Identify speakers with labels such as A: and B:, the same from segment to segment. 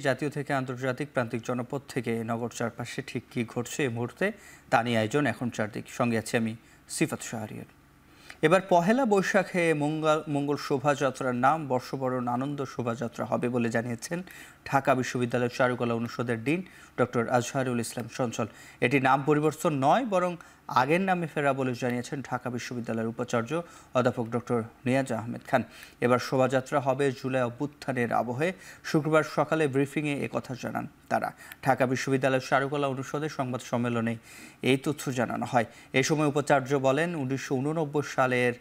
A: জাতীয় থেকে আন্তর্জাতিক প্রান্তিক জনপদ থেকে নগর চারপাশে ঠিক কী ঘটছে এই মুহূর্তে তা নিয়ে আয়োজন এখন চারদিক। সঙ্গে আছি আমি সিফাত শাহরিয়ার। এবার পহেলা বৈশাখে মঙ্গল শোভাযাত্রার নাম বর্ষবরণ আনন্দ শোভাযাত্রা হবে বলে জানিয়েছেন ঢাকা বিশ্ববিদ্যালয়ের চারুকলা অনুষদের ডিন ডক্টর আজহারুল ইসলাম চঞ্চল। এটি নাম পরিবর্তন নয়, বরং আগের নামে ফেরা বলে জানিয়েছেন ঢাকা বিশ্ববিদ্যালয়ের উপাচার্য অধ্যাপক ডক্টর নিয়াজ আহমেদ খান। এবার শোভাযাত্রা হবে জুলাই অভ্যুত্থানের আবহে। শুক্রবার সকালে ব্রিফিংয়ে একথা জানান তারা। ঢাকা বিশ্ববিদ্যালয়ের চারুকলা অনুষদের সংবাদ সম্মেলনে এই তথ্য জানানো হয়। এ সময় উপাচার্য বলেন, 1989 সালের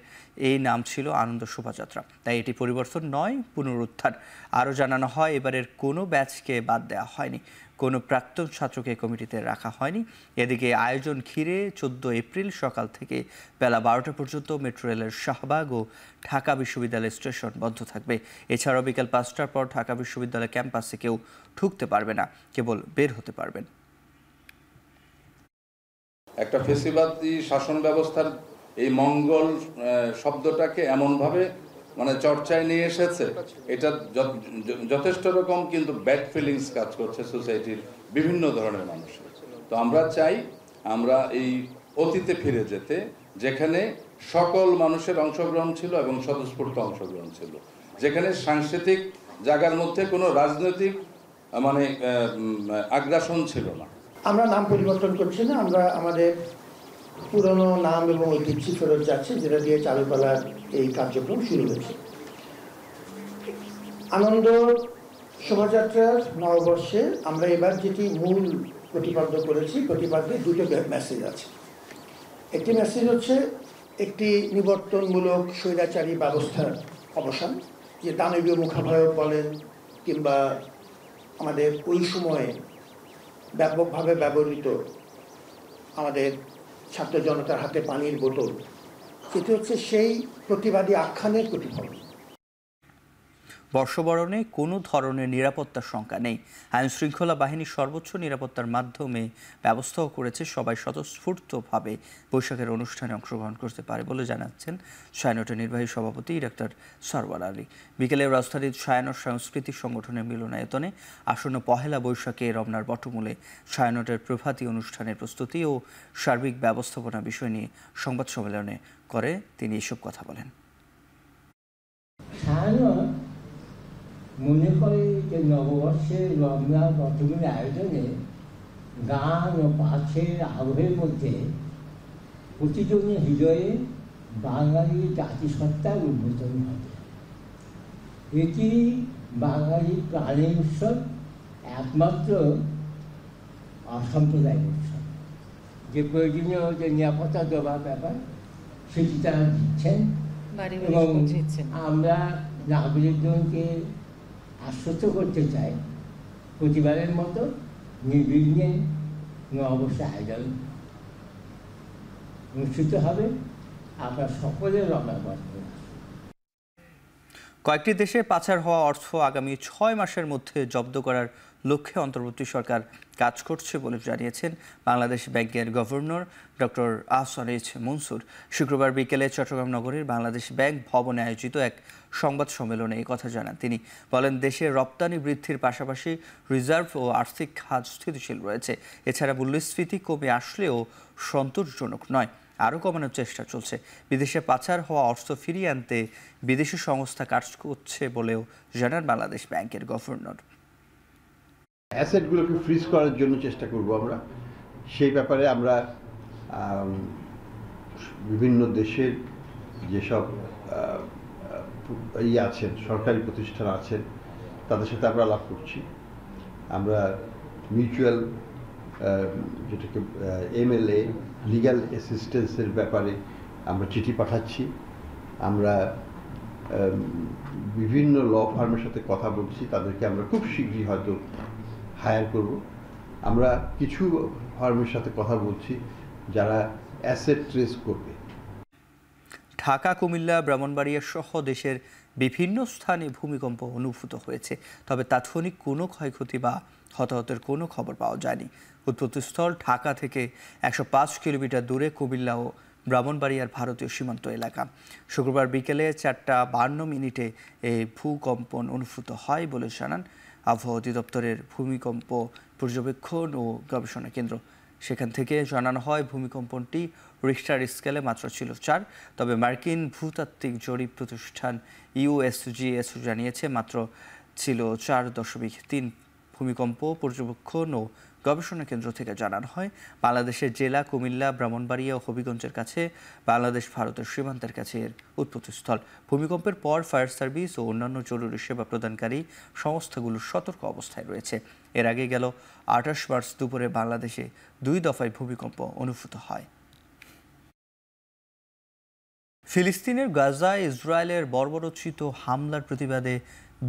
A: এই নাম ছিল আনন্দ শোভাযাত্রা, তাই এটি পরিবর্তন নয়, পুনরুদ্ধার। আরও জানানো হয়, এবারের কোনো ব্যাচকে বাদ দেওয়া হয়নি, কোনো প্রাক্তন ছাত্রকে কমিটিতে রাখা হয়নি। এদিকে আয়োজন ঘিরে 14 এপ্রিল সকাল থেকে বেলা 12টা পর্যন্ত মেট্রো রেলের শাহবাগ ও ঢাকা বিশ্ববিদ্যালয় স্টেশন বন্ধ থাকবে। এছাড়াও বিকেল 5টার পর ঢাকা বিশ্ববিদ্যালয় ক্যাম্পাসে কেউ ঢুকতে পারবে না, কেবল বের হতে পারবেন।
B: একটা ফেসিবাদী শাসন ব্যবস্থার এই মঙ্গল শব্দটাকে এমনভাবে চর্চায় নিয়ে এসেছে, এটা যথেষ্ট রকম কিন্তু ব্যাড ফিলিংস কাজ করছে সোসাইটির বিভিন্ন ধরনের মানুষের। তো আমরা চাই আমরা এই অতীতে ফিরে যেতে, যেখানে সকল মানুষের অংশগ্রহণ ছিল এবং স্বতঃস্ফূর্ত অংশগ্রহণ ছিল, যেখানে সাংস্কৃতিক জায়গার মধ্যে কোনো রাজনৈতিক আগ্রাসন ছিল না।
C: আমরা নাম পরিবর্তন করছি না, আমরা আমাদের পুরনো নাম এবং ঐতিহ্য ফেরত যাচ্ছে, যেটা দিয়ে চারুকলার এই কার্যক্রম শুরু হয়েছে। আনন্দ শোভাযাত্রার নববর্ষে আমরা এবার যেটি মূল প্রতিপাদ্য করেছি, প্রতিপাদ্যে দুটো মেসেজ আছে। একটি মেসেজ হচ্ছে একটি নিবর্তনমূলক স্বৈরাচারী ব্যবস্থার অবসান, যে দানবীয় মুখাভায়ক বলেন কিংবা আমাদের ওই সময়ে ব্যাপকভাবে ব্যবহৃত আমাদের ছাত্র জনতার হাতে পানির বোতল, সেটি হচ্ছে সেই প্রতিবাদী আখ্যানের প্রতিফলন।
A: বর্ষবরণে কোনো ধরনের নিরাপত্তার শঙ্কা নেই। আইন শৃঙ্খলা বাহিনী সর্বোচ্চ নিরাপত্তার মাধ্যমে ব্যবস্থাও করেছে, সবাই স্বতঃস্ফূর্তভাবে বৈশাখের অনুষ্ঠানে অংশগ্রহণ করতে পারে বলে জানাচ্ছেন ছায়ানটের নির্বাহী সভাপতি ডাক্তার সরওয়ার আলী। বিকেলে রাজধানীর ছায়ানট সাংস্কৃতিক সংগঠনের মিলনায়তনে আসন্ন পহেলা বৈশাখে রমনার বটমূলে ছায়ানটের প্রভাতী অনুষ্ঠানের প্রস্তুতি ও সার্বিক ব্যবস্থাপনা বিষয় নিয়ে সংবাদ সম্মেলনে করে তিনি এসব কথা বলেন।
D: মনে করে যে নববর্ষের রমনা বটমূলের আয়োজনে গান ও পাঠের আবহের মধ্যে প্রতিজনের হৃদয়ে বাঙালি জাতিসত্তার উদ্বোধন হবে। এটি বাঙালি প্রাণের উৎসব, একমাত্র অসাম্প্রদায়িক উৎসব। যে প্রয়োজনীয় যে নিরাপত্তা দেওয়ার ব্যাপার সেটি তারা দিচ্ছেন এবং আমরা নাগরিকজনকে আশ্বস্ত করতে চাই, প্রতিবারের মতো নির্বিঘ্নে নববর্ষের আয়োজন অনুষ্ঠিত হবে। আপনার সকলের রমনা।
A: কয়েকটি দেশে পাচার হওয়া অর্থ আগামী 6 মাসের মধ্যে জব্দ করার লক্ষ্যে অন্তর্বর্তী সরকার কাজ করছে বলে জানিয়েছেন বাংলাদেশ ব্যাংকের গভর্নর ডক্টর আহসানুল মনসুর। শুক্রবার বিকেলে চট্টগ্রাম নগরীর বাংলাদেশ ব্যাংক ভবনে আয়োজিত এক সংবাদ সম্মেলনে এই কথা জানান তিনি। বলেন, দেশে রপ্তানি বৃদ্ধির পাশাপাশি রিজার্ভ ও আর্থিক খাত স্থিতিশীল রয়েছে। এছাড়া মূল্যস্ফীতি কমে আসলেও সন্তোষজনক নয়, আরও কমানোর চেষ্টা চলছে। বিদেশে পাচার হওয়া অর্থ ফিরিয়ে আনতে বিদেশি সংস্থা কাজ করছে বলেও জানান বাংলাদেশ ব্যাংকের গভর্নর।
E: অ্যাসেটগুলোকে ফ্রিজ করার জন্য চেষ্টা করব আমরা। সেই ব্যাপারে আমরা বিভিন্ন দেশের যেসব আছেন, সরকারি প্রতিষ্ঠান আছেন, তাদের সাথে আমরা আলাপ করছি। আমরা মিউচুয়াল যেটাকে MLA লিগ্যাল অ্যাসিস্ট্যান্সের ব্যাপারে আমরা চিঠি পাঠাচ্ছি। আমরা বিভিন্ন ল ফার্মের সাথে কথা বলছি, তাদেরকে আমরা খুব শীঘ্রই হয়তো হায়ার করব। আমরা কিছু ফার্মের সাথে কথা বলছি যারা অ্যাসেট ট্রেস করবে।
A: ঢাকা, কুমিল্লা, ব্রাহ্মণবাড়িয়া সহ দেশের বিভিন্ন স্থানে ভূমিকম্প অনুভূত হয়েছে, তবে তাৎক্ষণিক কোনো ক্ষয়ক্ষতি বা হতাহতের কোনো খবর পাওয়া যায়নি। উৎপত্তিস্থল ঢাকা থেকে 105 কিলোমিটার দূরে কুমিল্লা ও ব্রাহ্মণবাড়িয়ার ভারতীয় সীমান্ত এলাকা। শুক্রবার বিকেলে 4টা 52 মিনিটে এই ভূকম্পন অনুভূত হয় বলে জানান আবহাওয়া অধিদপ্তরের ভূমিকম্প পর্যবেক্ষণ ও গবেষণা কেন্দ্র। সেখান থেকে জানানো হয় ভূমিকম্পনটি রিক্টার স্কেলে মাত্রা ছিল 4, তবে মার্কিন ভূতাত্ত্বিক জরিপ প্রতিষ্ঠান ইউএসজিএস জানিয়েছে মাত্র ছিল 4.3। ভূমিকম্প পর্যবেক্ষণ ও গবেষণা কেন্দ্র থেকে জানানো হয় বাংলাদেশের জেলা কুমিল্লা, ব্রাহ্মণবাড়িয়া ও হবিগঞ্জের কাছে বাংলাদেশ ভারতের সীমান্তের কাছে এর উৎপত্তিস্থল। ভূমিকম্পের পর ফায়ার সার্ভিস ও অন্যান্য জরুরি সেবা প্রদানকারী সংস্থাগুলো সতর্ক অবস্থায় রয়েছে। এর আগে গেল 28 মার্চ দুপুরে বাংলাদেশে 2 দফায় ভূমিকম্প অনুভূত হয়। ফিলিস্তিনের গাজায় ইসরায়েলের বর্বরোচিত হামলার প্রতিবাদে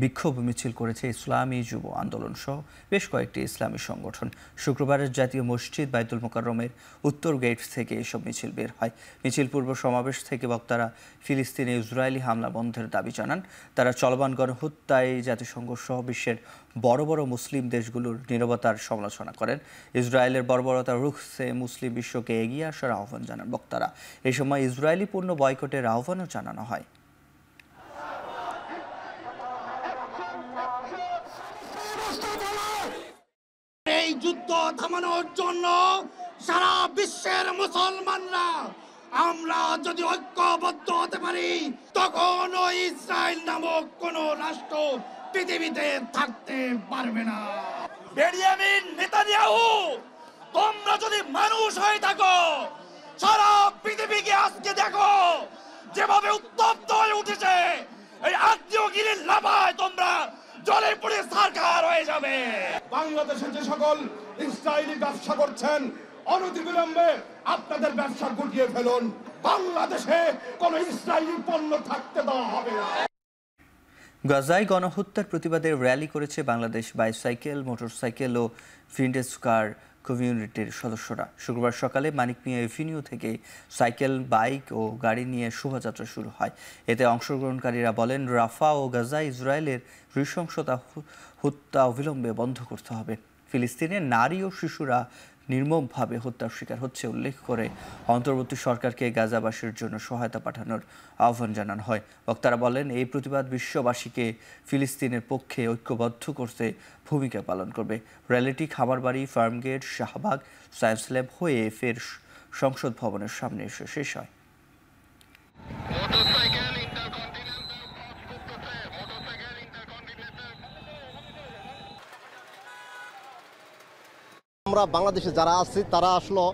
A: বিক্ষোভ মিছিল করেছে ইসলামী যুব আন্দোলন সহ বেশ কয়েকটি ইসলামী সংগঠন। শুক্রবারের জাতীয় মসজিদ বাইতুল মোকাররমের উত্তর গেট থেকে এসব মিছিল বের হয়। মিছিল পূর্ব সমাবেশ থেকে বক্তারা ফিলিস্তিনে ইসরায়েলি হামলা বন্ধের দাবি জানান। তারা চলমান গণহত্যায় জাতিসংঘ সহ বিশ্বের বড় বড় মুসলিম দেশগুলোর নীরবতার সমালোচনা করেন। ইসরায়েলের বর্বরতা রুখতে মুসলিম বিশ্বকে এগিয়ে আসার আহ্বান জানান বক্তারা। এই সময় ইসরায়েলি পণ্য বয়কটের আহ্বানও জানানো হয়।
F: এই যুদ্ধ থামানোর জন্য সারা বিশ্বের মুসলমানরা আমরা যদি ঐক্যবদ্ধ হতে পারি, তখন ওই ইসরায়েল নামক কোন রাষ্ট্র পৃথিবীতে থাকতে পারবে না। বেনিয়ামিন নেতানিয়াহু, তোমরা যদি মানুষ হয়ে থাকো, সারা পৃথিবীকে আজকে দেখো যেভাবে উত্তপ্ত হয়ে উঠেছে। এই আত্মীয়গিরির লাভায় তোমরা জলে পড়ে সারকার হয়ে যাবে। বাংলাদেশে যে সকল ইসরায়েলি ব্যবসা করছেন, অনতিবিলম্বে আপনাদের ব্যবসা গুটিয়ে ফেলুন। বাংলাদেশে কোনো ইসরায়েলি পণ্য থাকতে দেওয়া হবে না।
A: গাজায় গণহত্যার প্রতিবাদে র্যালি করেছে বাংলাদেশ বাইসাইকেল, মোটরসাইকেল ও ভিন্টেজ কার কমিউনিটির সদস্যরা। শুক্রবার সকালে মানিক মিয়া এভিনিউ থেকে সাইকেল, বাইক ও গাড়ি নিয়ে শোভাযাত্রা শুরু হয়। এতে অংশগ্রহণকারীরা বলেন, রাফা ও গাজায় ইসরায়েলের নৃশংসতা হত্যা অবিলম্বে বন্ধ করতে হবে। ফিলিস্তিনের নারী ও শিশুরা নির্মমভাবে হত্যার শিকার হচ্ছে উল্লেখ করে অন্তর্বর্তী সরকারকে গাজাবাসীর জন্য সহায়তা পাঠানোর আহ্বান জানানো হয়। বক্তারা বলেন, এই প্রতিবাদ বিশ্ববাসীকে ফিলিস্তিনের পক্ষে ঐক্যবদ্ধ করতে ভূমিকা পালন করবে। র্যালিটি খামারবাড়ি, ফার্মগেট, শাহবাগ, সায়েন্স ল্যাব হয়ে ফের সংসদ ভবনের সামনে এসে শেষ হয়।
G: আমরা বাংলাদেশে যারা আছি তারা আসলে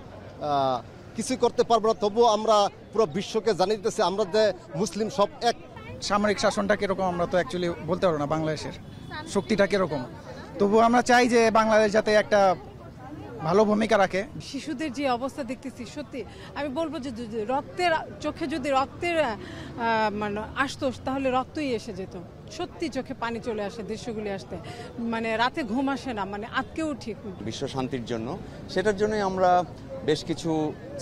G: কিছু করতে পারবো না, তবুও আমরা পুরো বিশ্বকে জানিয়ে দিতেছি আমরা যে মুসলিম সব এক।
H: সামরিক শাসনটা কিরকম আমরা তো অ্যাকচুয়ালি বলতে পারবো না, বাংলাদেশের শক্তিটা কিরকম, তবুও আমরা চাই যে বাংলাদেশ যাতে একটা ভালো ভূমিকা রাখে।
I: শিশুদের যে অবস্থা দেখতেছি, সত্যি আমি বলবো যে রক্তের চোখে যদি রক্তের মানে আসতো, তাহলে রক্তই এসে যেত। সত্যি চোখে পানি চলে আসে দৃশ্যগুলি আসতে, মানে রাতে ঘুম আসে না, মানে আজকেও ঠিক।
J: বিশ্ব শান্তির জন্য, সেটার জন্যই আমরা বেশ কিছু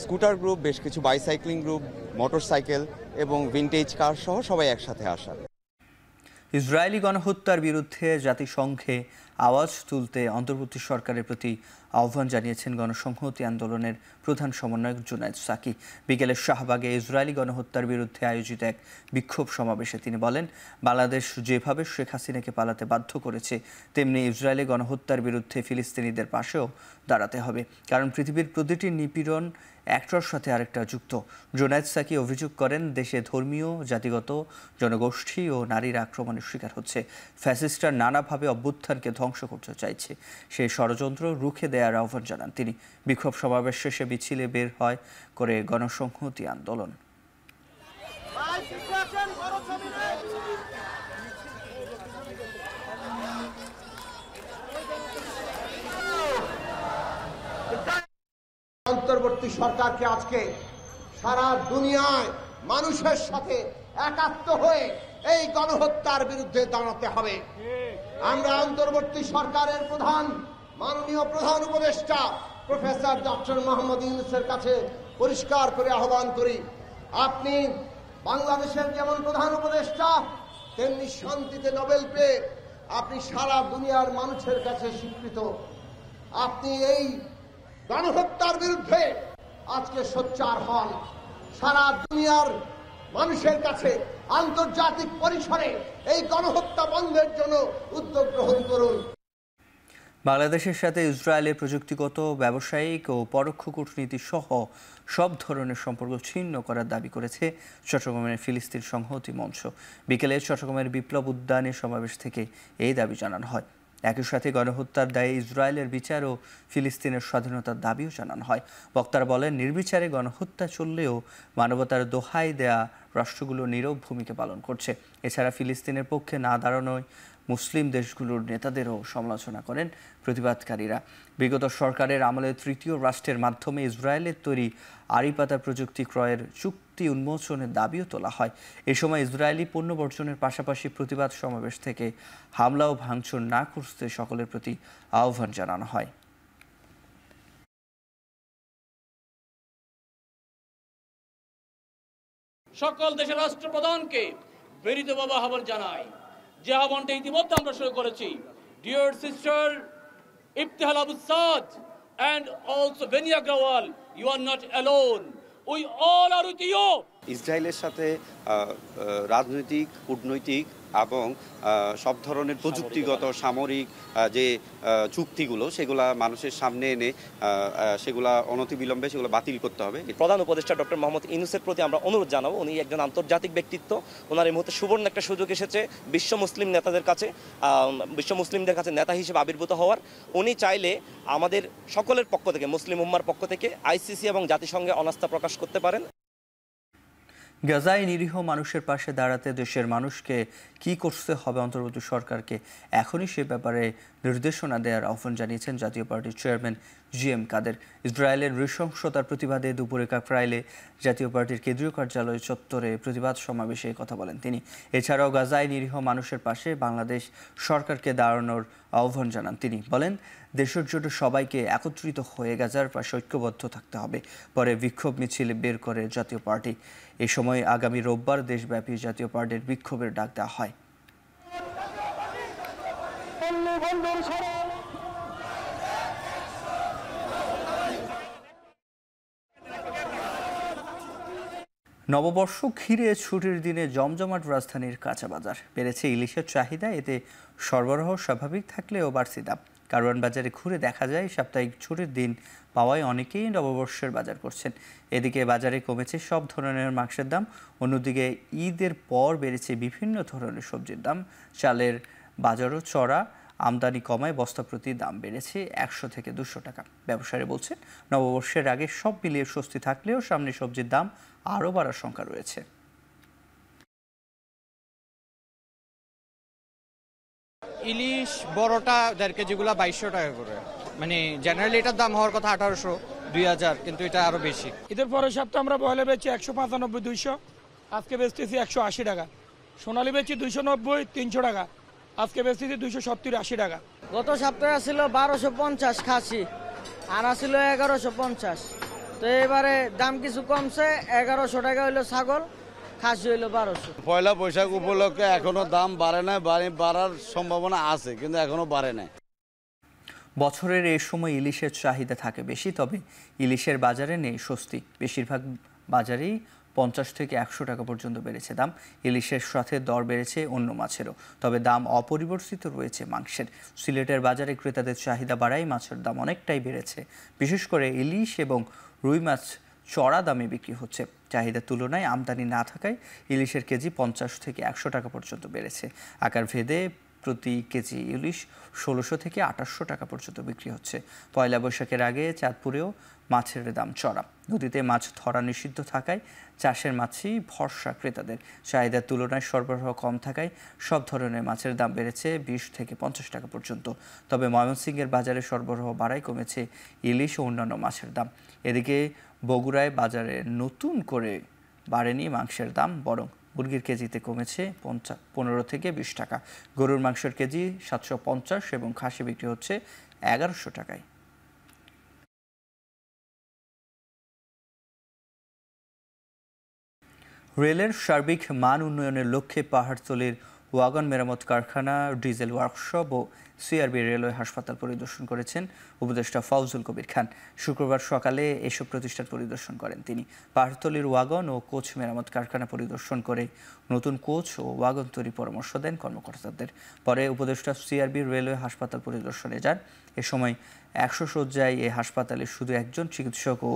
J: স্কুটার গ্রুপ, বেশ কিছু বাইসাইক্লিং গ্রুপ, মোটরসাইকেল এবং ভিন্টেজ কার সহ সবাই একসাথে আসা।
A: ইসরায়েলি গণহত্যার বিরুদ্ধে জাতিসংঘে আওয়াজ তুলতে অন্তর্বর্তী সরকারের প্রতি আহ্বান জানিয়েছেন গণসংহতি আন্দোলনের প্রধান সমন্বয়ক জুনায়েদ সাকি। বিকেলে শাহবাগে ইসরায়েলি গণহত্যার বিরুদ্ধে আয়োজিত এক বিক্ষোভ সমাবেশে তিনি বলেন, বাংলাদেশ যেভাবে শেখ হাসিনাকে পালাতে বাধ্য করেছে, তেমনি ইসরায়েলি গণহত্যার বিরুদ্ধে ফিলিস্তিনিদের পাশেও দাঁড়াতে হবে, কারণ পৃথিবীর প্রতিটি নিপীড়ন একটার সাথে আরেকটা যুক্ত। জুনায়েদ সাকি অভিযোগ করেন, দেশে ধর্মীয়, জাতিগত, জনগোষ্ঠী ও নারীর আক্রমণের শিকার হচ্ছে। ফ্যাসিস্টরা নানাভাবে অভ্যুত্থানকে ধ্বংস করতে চাইছে, সেই ষড়যন্ত্র রুখে দেওয়ার আহ্বান জানান তিনি। বিক্ষোভ সমাবেশ শেষে মিছিলে বের হয় করে গণসংহতি আন্দোলন।
G: অন্তর্বর্তী সরকারকে আজকে সারা দুনিয়ায় মানুষের সাথে একাত্ম হয়ে এই গণহত্যার বিরুদ্ধে দাঁড়াতে হবে। আমরা অন্তর্বর্তী সরকারের প্রধান, মাননীয় প্রধান উপদেষ্টা প্রফেসর ডক্টর মোহাম্মদ ইউনূসের কাছে পরিষ্কার করে আহ্বান করি, আপনি বাংলাদেশের যেমন প্রধান উপদেষ্টা, তেমনি শান্তিতে নোবেল পেয়ে আপনি সারা দুনিয়ার মানুষের কাছে স্বীকৃত। আপনি এই গণহত্যার বিরুদ্ধে আজকে সোচ্চার হন। সারা দুনিয়ার মানুষের কাছে আন্তর্জাতিক পরিসরে এই গণহত্যা বন্ধের জন্য উদ্যোগ গ্রহণ করুন।
A: বাংলাদেশের সাথে ইসরায়েলের প্রযুক্তিগত, ব্যবসায়িক ও পরোক্ষ কূটনীতি সহ সব ধরনের সম্পর্ক ছিন্ন করার দাবি করেছে চট্টগ্রামের ফিলিস্তিন সংহতি মঞ্চ। বিকেলে চট্টগ্রামের বিপ্লব উদ্যানের সমাবেশ থেকে এই দাবি জানানো হয়। একই সাথে গণহত্যার দায়ে ইসরায়েলের বিচার ও ফিলিস্তিনের স্বাধীনতার দাবিও জানানো হয়। বক্তারা বলেন, নির্বিচারে গণহত্যা চললেও মানবতার দোহাই দেয়া রাষ্ট্রগুলো নীরব ভূমিকা পালন করছে। এছাড়া ফিলিস্তিনের পক্ষে না দাঁড়ানোয় মুসলিম দেশগুলোর নেতাদেরও সমালোচনা করেন প্রতিবাদকারীরা। বিগত সরকারের আমলে তৃতীয় রাষ্ট্রের মাধ্যমে ইসরায়েলের তৈরি আড়িপাতা প্রযুক্তি ক্রয়ের চুক্তি উন্মোচনের দাবিও তোলা হয়। এ সময় ইসরায়েলি পণ্য বর্জনের পাশাপাশি প্রতিবাদ সমাবেশ থেকে হামলা ও ভাঙচুর না করতে সকলের প্রতি আহ্বান জানানো হয়।
K: সকল দেশের রাষ্ট্রপ্রধানকে বিনীতভাবে আহ্বান জানাই, যে আহ্বানটা ইতিমধ্যে আমরা শুরু করেছি। Dear sister Iftihal Abu Saad and also Beni Agrawal, you are not alone. We all are with you.
L: ইসরায়েলের সাথে রাজনৈতিক, কূটনৈতিক এবং সব ধরনের প্রযুক্তিগত, সামরিক যে চুক্তিগুলো সেগুলা মানুষের সামনে এনে সেগুলা অনতিবিলম্বে সেগুলো বাতিল করতে হবে।
M: প্রধান উপদেষ্টা ডক্টর মোহাম্মদ ইউনূসের প্রতি আমরা অনুরোধ জানাবো, উনি একজন আন্তর্জাতিক ব্যক্তিত্ব, ওনার এই মুহূর্তে সুবর্ণ একটা সুযোগ এসেছে বিশ্ব মুসলিম নেতাদের কাছে, বিশ্ব মুসলিমদের কাছে নেতা হিসেবে আবির্ভূত হওয়ার। উনি চাইলে আমাদের সকলের পক্ষ থেকে, মুসলিম উম্মার পক্ষ থেকে আইসিসি এবং জাতিসংঘে অনাস্থা প্রকাশ করতে পারেন।
A: গাজায় নিরীহ মানুষের পাশে দাঁড়াতে দেশের মানুষকে কি করতে হবে অন্তর্বর্তী সরকারকে এখনই সে ব্যাপারে নির্দেশনা দেওয়ার আহ্বান জানিয়েছেন জাতীয় পার্টির চেয়ারম্যান জিএম কাদের। ইসরায়েলের নৃশংসতার প্রতিবাদে দুপুরে কাকরাইলে জাতীয় পার্টির কেন্দ্রীয় কার্যালয় চত্বরে প্রতিবাদ সমাবেশে কথা বলেন তিনি। এছাড়াও গাজায় নিরীহ মানুষের পাশে বাংলাদেশ সরকারকে দাঁড়ানোর আহ্বান জানান তিনি। বলেন, দেশের জন্য সবাইকে একত্রিত হয়ে গাজার পাশে ঐক্যবদ্ধ থাকতে হবে। পরে বিক্ষোভ মিছিল বের করে জাতীয় পার্টি। এ সময় আগামী রোববার দেশব্যাপী জাতীয় পার্টির বিক্ষোভের ডাক দেওয়া হয়। নববর্ষ ঘিরে ছুটির দিনে জমজমাট রাজধানীর কাঁচা বাজার। বেড়েছে ইলিশের চাহিদা, এতে সরবরাহ স্বাভাবিক থাকলেও বাড়তি দাম। কারওয়ান বাজারে ঘুরে দেখা যায় সাপ্তাহিক ছুটির দিন পাওয়ায় অনেকেই নববর্ষের বাজার করছেন। এদিকে বাজারে কমেছে সব ধরনের মাংসের দাম, অন্যদিকে ঈদের পর বেড়েছে বিভিন্ন ধরনের সবজির দাম। চালের বাজারও চড়া, আমদানি কমায় বস্তা প্রতি দাম বেড়েছে 100 থেকে 200 টাকা। ব্যবসায়ী বলছেন, নববর্ষের আগে সব মিলিয়ে স্বস্তি থাকলেও সামনে সবজির দাম আরও বাড়ার শঙ্কা রয়েছে।
N: ইলিশ বড়টা 1.5 কেজিগুলো 2200 টাকা করে, মানে জেনারেলি এটার দাম হওয়ার কথা 1800, 2000, কিন্তু এটা আরো বেশি।
O: ঈদের পরের সপ্তাহে আমরা বয়লা বেচছি 195, 200, আজকে বেচতেছি 180 টাকা। সোনালী বেচছি 290, 300 টাকা, আজকে বেচতেছি 270, 80 টাকা।
P: গত সপ্তাহে ছিল 1250 খাসি, আর ছিল 1150। তো এবারে দাম কিছু কমছে, 1100 টাকা হইলো ছাগল, খাসি হইলো 1200।
Q: পয়লা বৈশাখ উপলক্ষে এখনো দাম বাড়ে না, বাড়ার সম্ভাবনা আছে কিন্তু এখনো বাড়ে না।
A: বছরের এই সময় ইলিশের চাহিদা থাকে বেশি, তবে ইলিশের বাজারে নেই স্বস্তি। বেশিরভাগ বাজারেই 50 থেকে 100 টাকা পর্যন্ত বেড়েছে দাম। ইলিশের সাথে দর বেড়েছে অন্য মাছেরও, তবে দাম অপরিবর্তিত রয়েছে মাংসের। সিলেটের বাজারে ক্রেতাদের চাহিদা বাড়ায় মাছের দাম অনেকটাই বেড়েছে। বিশেষ করে ইলিশ এবং রুই মাছ চড়া দামে বিক্রি হচ্ছে। চাহিদার তুলনায় আমদানি না থাকায় ইলিশের কেজি 50 থেকে 100 টাকা পর্যন্ত বেড়েছে। আকার ভেদে প্রতি কেজি ইলিশ 1600 থেকে 2800 টাকা পর্যন্ত বিক্রি হচ্ছে। পয়লা বৈশাখের আগে চাঁদপুরেও মাছের দাম চড়া। নদীতে মাছ ধরা নিষিদ্ধ থাকায় চাষের মাছই ভরসা ক্রেতাদের। চাহিদার তুলনায় সরবরাহ কম থাকায় সব ধরনের মাছের দাম বেড়েছে 20 থেকে 50 টাকা পর্যন্ত। তবে ময়মনসিংহের বাজারে সরবরাহ বাড়ায় কমেছে ইলিশ ও অন্যান্য মাছের দাম। এদিকে বগুড়ায় বাজারে নতুন করে বাড়েনি মাংসের দাম, বরং মুরগির কেজিতে কমেছে 15 থেকে 20 টাকা। গরুর মাংসের কেজি 750 এবং খাসি বিক্রি হচ্ছে 1100 টাকায়। রেলের সার্বিক মান উন্নয়নের লক্ষ্যে পাহাড়তলির ওয়াগন মেরামত কারখানা, ডিজেল ওয়ার্কশপ ও সিআরবি রেলওয়ে হাসপাতাল পরিদর্শন করেছেন উপদেষ্টা ফাউজুল কবির খান। শুক্রবার সকালে এসব প্রতিষ্ঠান পরিদর্শন করেন তিনি। পাহাড়তলীর ওয়াগন ও কোচ মেরামত কারখানা পরিদর্শন করে নতুন কোচ ও ওয়াগন তৈরি পরামর্শ দেন কর্মকর্তাদের। পরে উপদেষ্টা সিআরবি রেলওয়ে হাসপাতাল পরিদর্শনে যান। এ সময় 100 শয্যায় এই হাসপাতালে শুধু একজন চিকিৎসক ও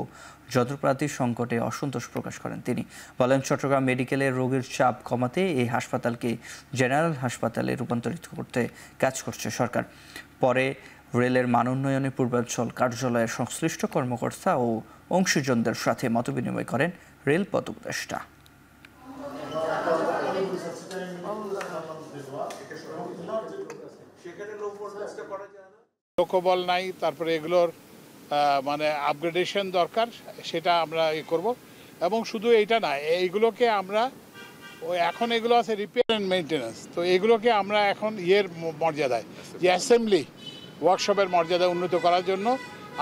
A: যন্ত্রপাতির সংকটে অসন্তোষ প্রকাশ করেন তিনি। বলেন, চট্টগ্রাম মেডিকেলের রোগীর চাপ কমাতে এই হাসপাতালকে জেনারেল হাসপাতালে রূপান্তরিত করতে কাজ করছে সরকার। পরে রেলের মান উন্নয়নে পূর্বাঞ্চল কার্যালয়ের সংশ্লিষ্ট কর্মকর্তা ও অংশীজনদের সাথে মতবিনিময় করেন রেলপথ উপদেষ্টা।
R: লোকবল নাই, তারপরে এগুলোর মানে আপগ্রেডেশন দরকার, সেটা আমরা করব। এবং শুধু এইটা না, এইগুলোকে আমরা এখন এগুলো আছে রিপেয়ার অ্যান্ড মেনটেন্যান্স, তো এগুলোকে আমরা এখন মর্যাদায় যে অ্যাসেম্বলি ওয়ার্কশপের মর্যাদা উন্নত করার জন্য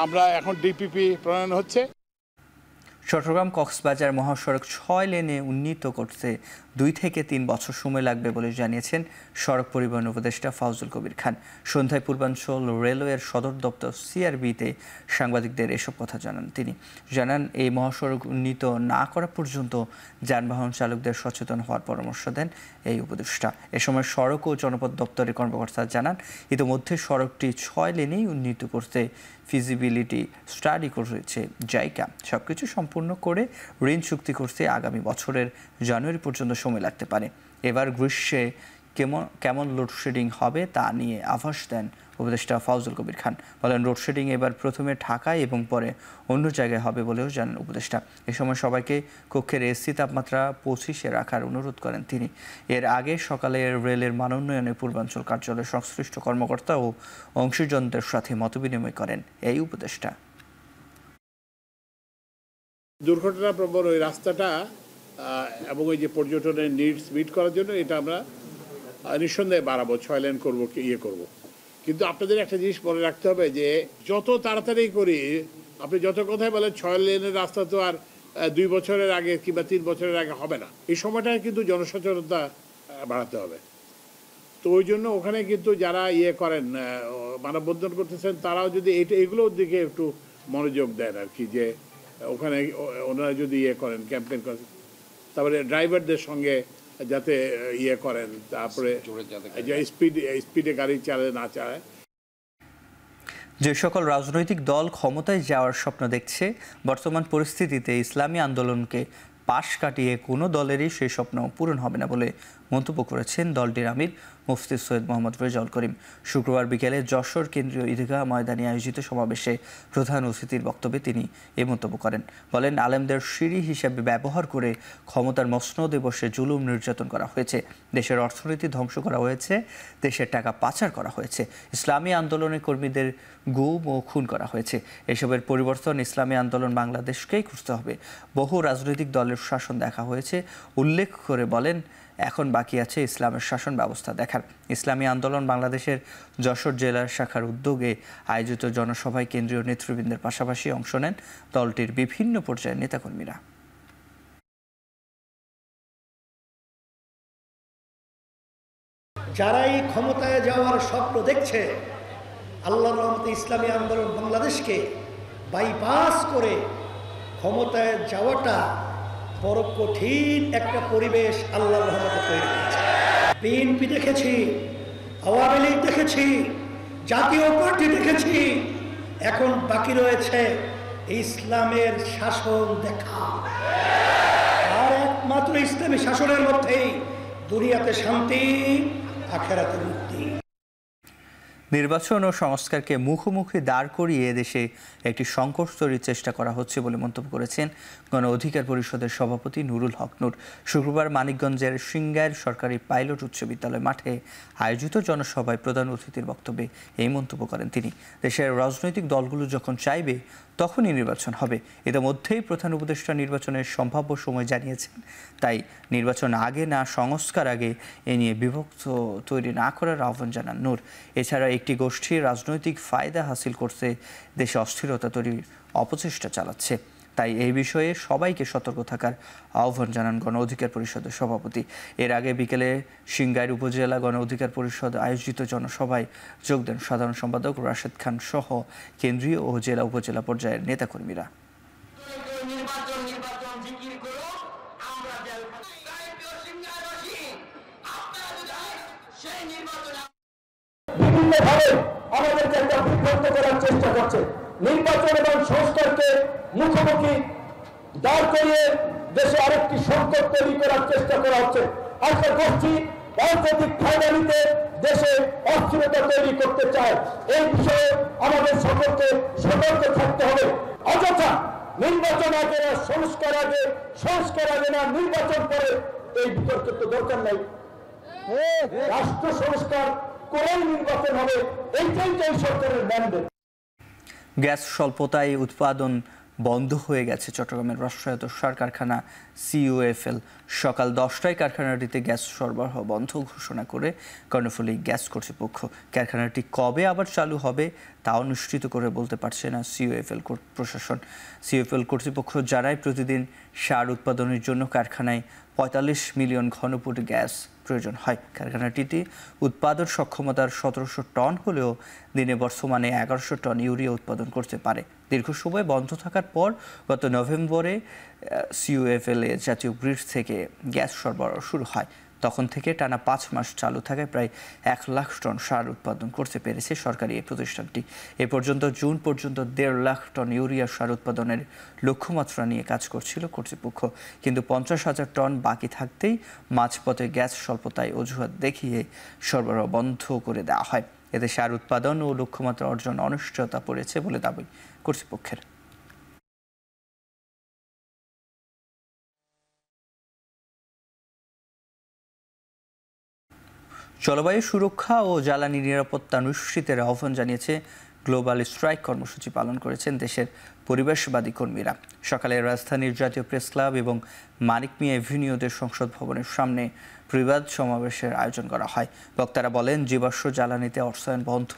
R: আমরা এখন ডিপিপি প্রণয়ন হচ্ছে।
A: চট্টগ্রাম কক্সবাজার মহাসড়ক 6 লেনে উন্নীত করতে 2 থেকে 3 বছর সময় লাগবে বলে জানিয়েছেন সড়ক পরিবহন উপদেষ্টা ফাউজুল কবির খান। সন্ধ্যায় পূর্বাঞ্চল রেলওয়ের সদর দপ্তর সিআরবিতে সাংবাদিকদের এসব কথা জানান তিনি। জানান, এই মহাসড়ক উন্নীত না করা পর্যন্ত যানবাহন চালকদের সচেতন হওয়ার পরামর্শ দেন এই উপদেষ্টা। এ সময় সড়ক ও জনপথ দপ্তরের কর্মকর্তা জানান, ইতিমধ্যে সড়কটি 6 লেনেই উন্নীত করতে ফিজিবিলিটি স্টাডি করেছে জাইকা। সবকিছু সম্পূর্ণ করে ঋণ চুক্তি করতে আগামী বছরের জানুয়ারি পর্যন্ত সময় লাগতে পারে। এবার গ্রীষ্মে কেমন লোডশেডিং হবে তা নিয়ে আভাস দেন উপদেষ্টা ফাউজুল কবির খান। বলেন, লোডশেডিং এবার প্রথমে ঢাকায় এবং পরে অন্য জায়গায় হবে বলেও জানান উপদেষ্টা। এ সময় সবাইকে কক্ষের এসি তাপমাত্রা 25-এ রাখার অনুরোধ করেন তিনি। এর আগে সকালে রেলের মান উন্নয়নে পূর্বাঞ্চল কার্যালয়ের সংশ্লিষ্ট কর্মকর্তা ও অংশীজনদের সাথে মতবিনিময় করেন এই উপদেষ্টা।
R: দুর্ঘটনা প্রবণ ওই রাস্তাটা এবং ওই যে পর্যটনের নিডস মিট করার জন্য এটা আমরা নিঃসন্দেহে বাড়াবো, 6 লেন করবো, করব। কিন্তু আপনাদের একটা জিনিস মনে রাখতে হবে যে যত তাড়াতাড়ি করি, আপনি যত কথাই বলেন 6 লেনের রাস্তা তো আর 2 বছরের আগে কিংবা 3 বছরের আগে হবে না। এই সময়টায় কিন্তু জনসচেতনতা বাড়াতে হবে। তো ওই জন্য ওখানে কিন্তু যারা করেন, মানববন্ধন করতেছেন, তারাও যদি এগুলোর দিকে একটু মনোযোগ দেন আর কি, যে ওখানে ওনারা যদি করেন, ক্যাম্পেইন করেন, তারপরে ড্রাইভারদের সঙ্গে যাতে করেন, তারপরে স্পিডে গাড়ি না চালায়।
A: যে সকল রাজনৈতিক দল ক্ষমতায় যাওয়ার স্বপ্ন দেখছে, বর্তমান পরিস্থিতিতে ইসলামী আন্দোলনকে পাশ কাটিয়ে কোনো দলেরই সেই স্বপ্ন পূরণ হবে না বলে মন্তব্য করেছেন দলটির আমির মুফতি সৈয়দ মোহাম্মদ রেজাউল করিম। শুক্রবার বিকেলে যশোর কেন্দ্রীয় ঈদগাহ ময়দানে আয়োজিত সমাবেশে প্রধান অতিথির বক্তব্যে তিনি এই মন্তব্য করেন। বলেন, আলেমদের সিঁড়ি হিসেবে ব্যবহার করে ক্ষমতার মসনদে বসে জুলুম নির্যাতন করা হয়েছে, দেশের অর্থনীতি ধ্বংস করা হয়েছে, দেশের টাকা পাচার করা হয়েছে, ইসলামী আন্দোলনের কর্মীদের গুম ও খুন করা হয়েছে। এসবের পরিবর্তন ইসলামী আন্দোলন বাংলাদেশকেই করতে হবে। বহু রাজনৈতিক দলের শাসন দেখা হয়েছে উল্লেখ করে বলেন, এখন বাকি আছে ইসলামের শাসন ব্যবস্থা দেখার। ইসলামী আন্দোলন বাংলাদেশের যশোর জেলার শাখার উদ্যোগে আয়োজিত জনসভায় কেন্দ্রীয় নেতৃবৃন্দের পাশাপাশি অংশ নেন দলটির বিভিন্ন পর্যায়ের নেতাকর্মীরা।
S: যারা এই ক্ষমতায় যাওয়ার স্বপ্ন দেখছে, আল্লাহর রহমতে ইসলামী আন্দোলন বাংলাদেশকে বাইপাস করে ক্ষমতায় যাওয়াটা বড় কঠিন একটা পরিবেশ আল্লাহর রহমতে তৈরি হয়েছে। বিএনপি দেখেছি, আওয়ামী লীগ দেখেছি, জাতীয় পার্টি দেখেছি, এখন বাকি রয়েছে ইসলামের শাসন দেখা। আর একমাত্র ইসলামী শাসনের মধ্যেই দুনিয়াতে শান্তি, আখিরাতে মুক্তি।
A: নির্বাচন ও সংস্কারকে মুখোমুখি দাঁড় করিয়ে দেশে একটি সংকট তৈরির চেষ্টা করা হচ্ছে বলে মন্তব্য করেছেন গণ অধিকার পরিষদের সভাপতি নুরুল হক নূর। শুক্রবার মানিকগঞ্জের সিংগাইর সরকারি পাইলট উচ্চ বিদ্যালয় মাঠে আয়োজিত জনসভায় প্রধান অতিথির বক্তব্যে এই মন্তব্য করেন তিনি। দেশের রাজনৈতিক দলগুলো যখন চাইবে তখনই নির্বাচন হবে। ইতিমধ্যেই প্রধান উপদেষ্টা নির্বাচনের সম্ভাব্য সময় জানিয়েছেন, তাই নির্বাচন আগে না সংস্কার আগে এ নিয়ে বিভক্ত তৈরি না করার আহ্বান জানান নূর। এছাড়া একটি গোষ্ঠী রাজনৈতিক ফায়দা হাসিল করতে দেশে অস্থিরতা তৈরির অপচেষ্টা চালাচ্ছে, তাই এই বিষয়ে সবাইকে সতর্ক থাকার আহ্বান জানান গণ অধিকার পরিষদের সভাপতি। এর আগে বিকেলে সিংগাইর উপজেলা গণ অধিকার পরিষদ আয়োজিত জনসভায় যোগ দেন সাধারণ সম্পাদক রাশেদ খান সহ কেন্দ্রীয় ও জেলা উপজেলা পর্যায়ের নেতাকর্মীরা।
T: বিভিন্নভাবে আমাদেরকে একটা বিভ্রান্ত করার চেষ্টা করছে। নির্বাচন এবং সংস্কারকে মুখোমুখি দাঁড় করিয়ে দেশে আরেকটি সংকট তৈরি করার চেষ্টা করা হচ্ছে। একটা গোষ্ঠী রাজনৈতিক ফায়দা নিতে দেশে অস্থিরতা তৈরি করতে চায়। এই বিষয়ে আমাদের সকলকে সতর্ক থাকতে হবে। অযথা নির্বাচন আগে না সংস্কার আগে, সংস্কার আগে না নির্বাচন পরে, এই বিতর্কের তো দরকার নাই। রাষ্ট্র সংস্কার করে নির্বাচন হবে, এইটাই সরকারের ম্যান্ডেট।
A: গ্যাস স্বল্পতায় উৎপাদন বন্ধ হয়ে গেছে চট্টগ্রামের রাষ্ট্রায়ত্ত সার কারখানা CUFL। সকাল 10টায় কারখানাটিতে গ্যাস সরবরাহ বন্ধ ঘোষণা করে কর্ণফুলী গ্যাস কর্তৃপক্ষ। কারখানাটি কবে আবার চালু হবে তাও নিশ্চিত করে বলতে পারছে না CUFL প্রশাসন। CUFL কর্তৃপক্ষ জানায় প্রতিদিন সার উৎপাদনের জন্য কারখানায় 45 মিলিয়ন ঘনফুট গ্যাস প্রয়োজন হয়। কারখানাটিতে উৎপাদন সক্ষমতার 1700 টন হলেও দিনে বর্তমানে 1100 টন ইউরিয়া উৎপাদন করতে পারে। দীর্ঘ সময় বন্ধ থাকার পর গত নভেম্বরে CUFL এ জাতীয় গ্রিড থেকে গ্যাস সরবরাহ শুরু হয়। তখন থেকে টানা 5 মাস চালু থাকায় প্রায় 1 লাখ টন সার উৎপাদন করতে পেরেছে সরকারি এই প্রতিষ্ঠানটি। এ পর্যন্ত জুন পর্যন্ত 1.5 লাখ টন ইউরিয়া সার উৎপাদনের লক্ষ্যমাত্রা নিয়ে কাজ করছিল কর্তৃপক্ষ, কিন্তু 50,000 টন বাকি থাকতেই মাঝপথে গ্যাস স্বল্পতায় অজুহাত দেখিয়ে সরবরাহ বন্ধ করে দেওয়া হয়। এতে সার উৎপাদন ও লক্ষ্যমাত্রা অর্জন অনিশ্চয়তা পড়েছে বলে দাবি কর্তৃপক্ষের। জলবায়ু সুরক্ষা ও জ্বালানি নিরাপত্তা নিশ্চিতের আহ্বান জানিয়েছে গ্লোবাল স্ট্রাইক কর্মসূচি পালন করেছেন দেশের পরিবেশবাদী কর্মীরা। সকালে রাজধানীর জাতীয় প্রেস ক্লাব এবং মানিক মিয়া এভিনিউতে সংসদ ভবনের সামনে প্রতিবাদ সমাবেশের আয়োজন করা হয়। বক্তারা বলেন, জীবাশ্ম জ্বালানিতে অর্থায়ন বন্ধ,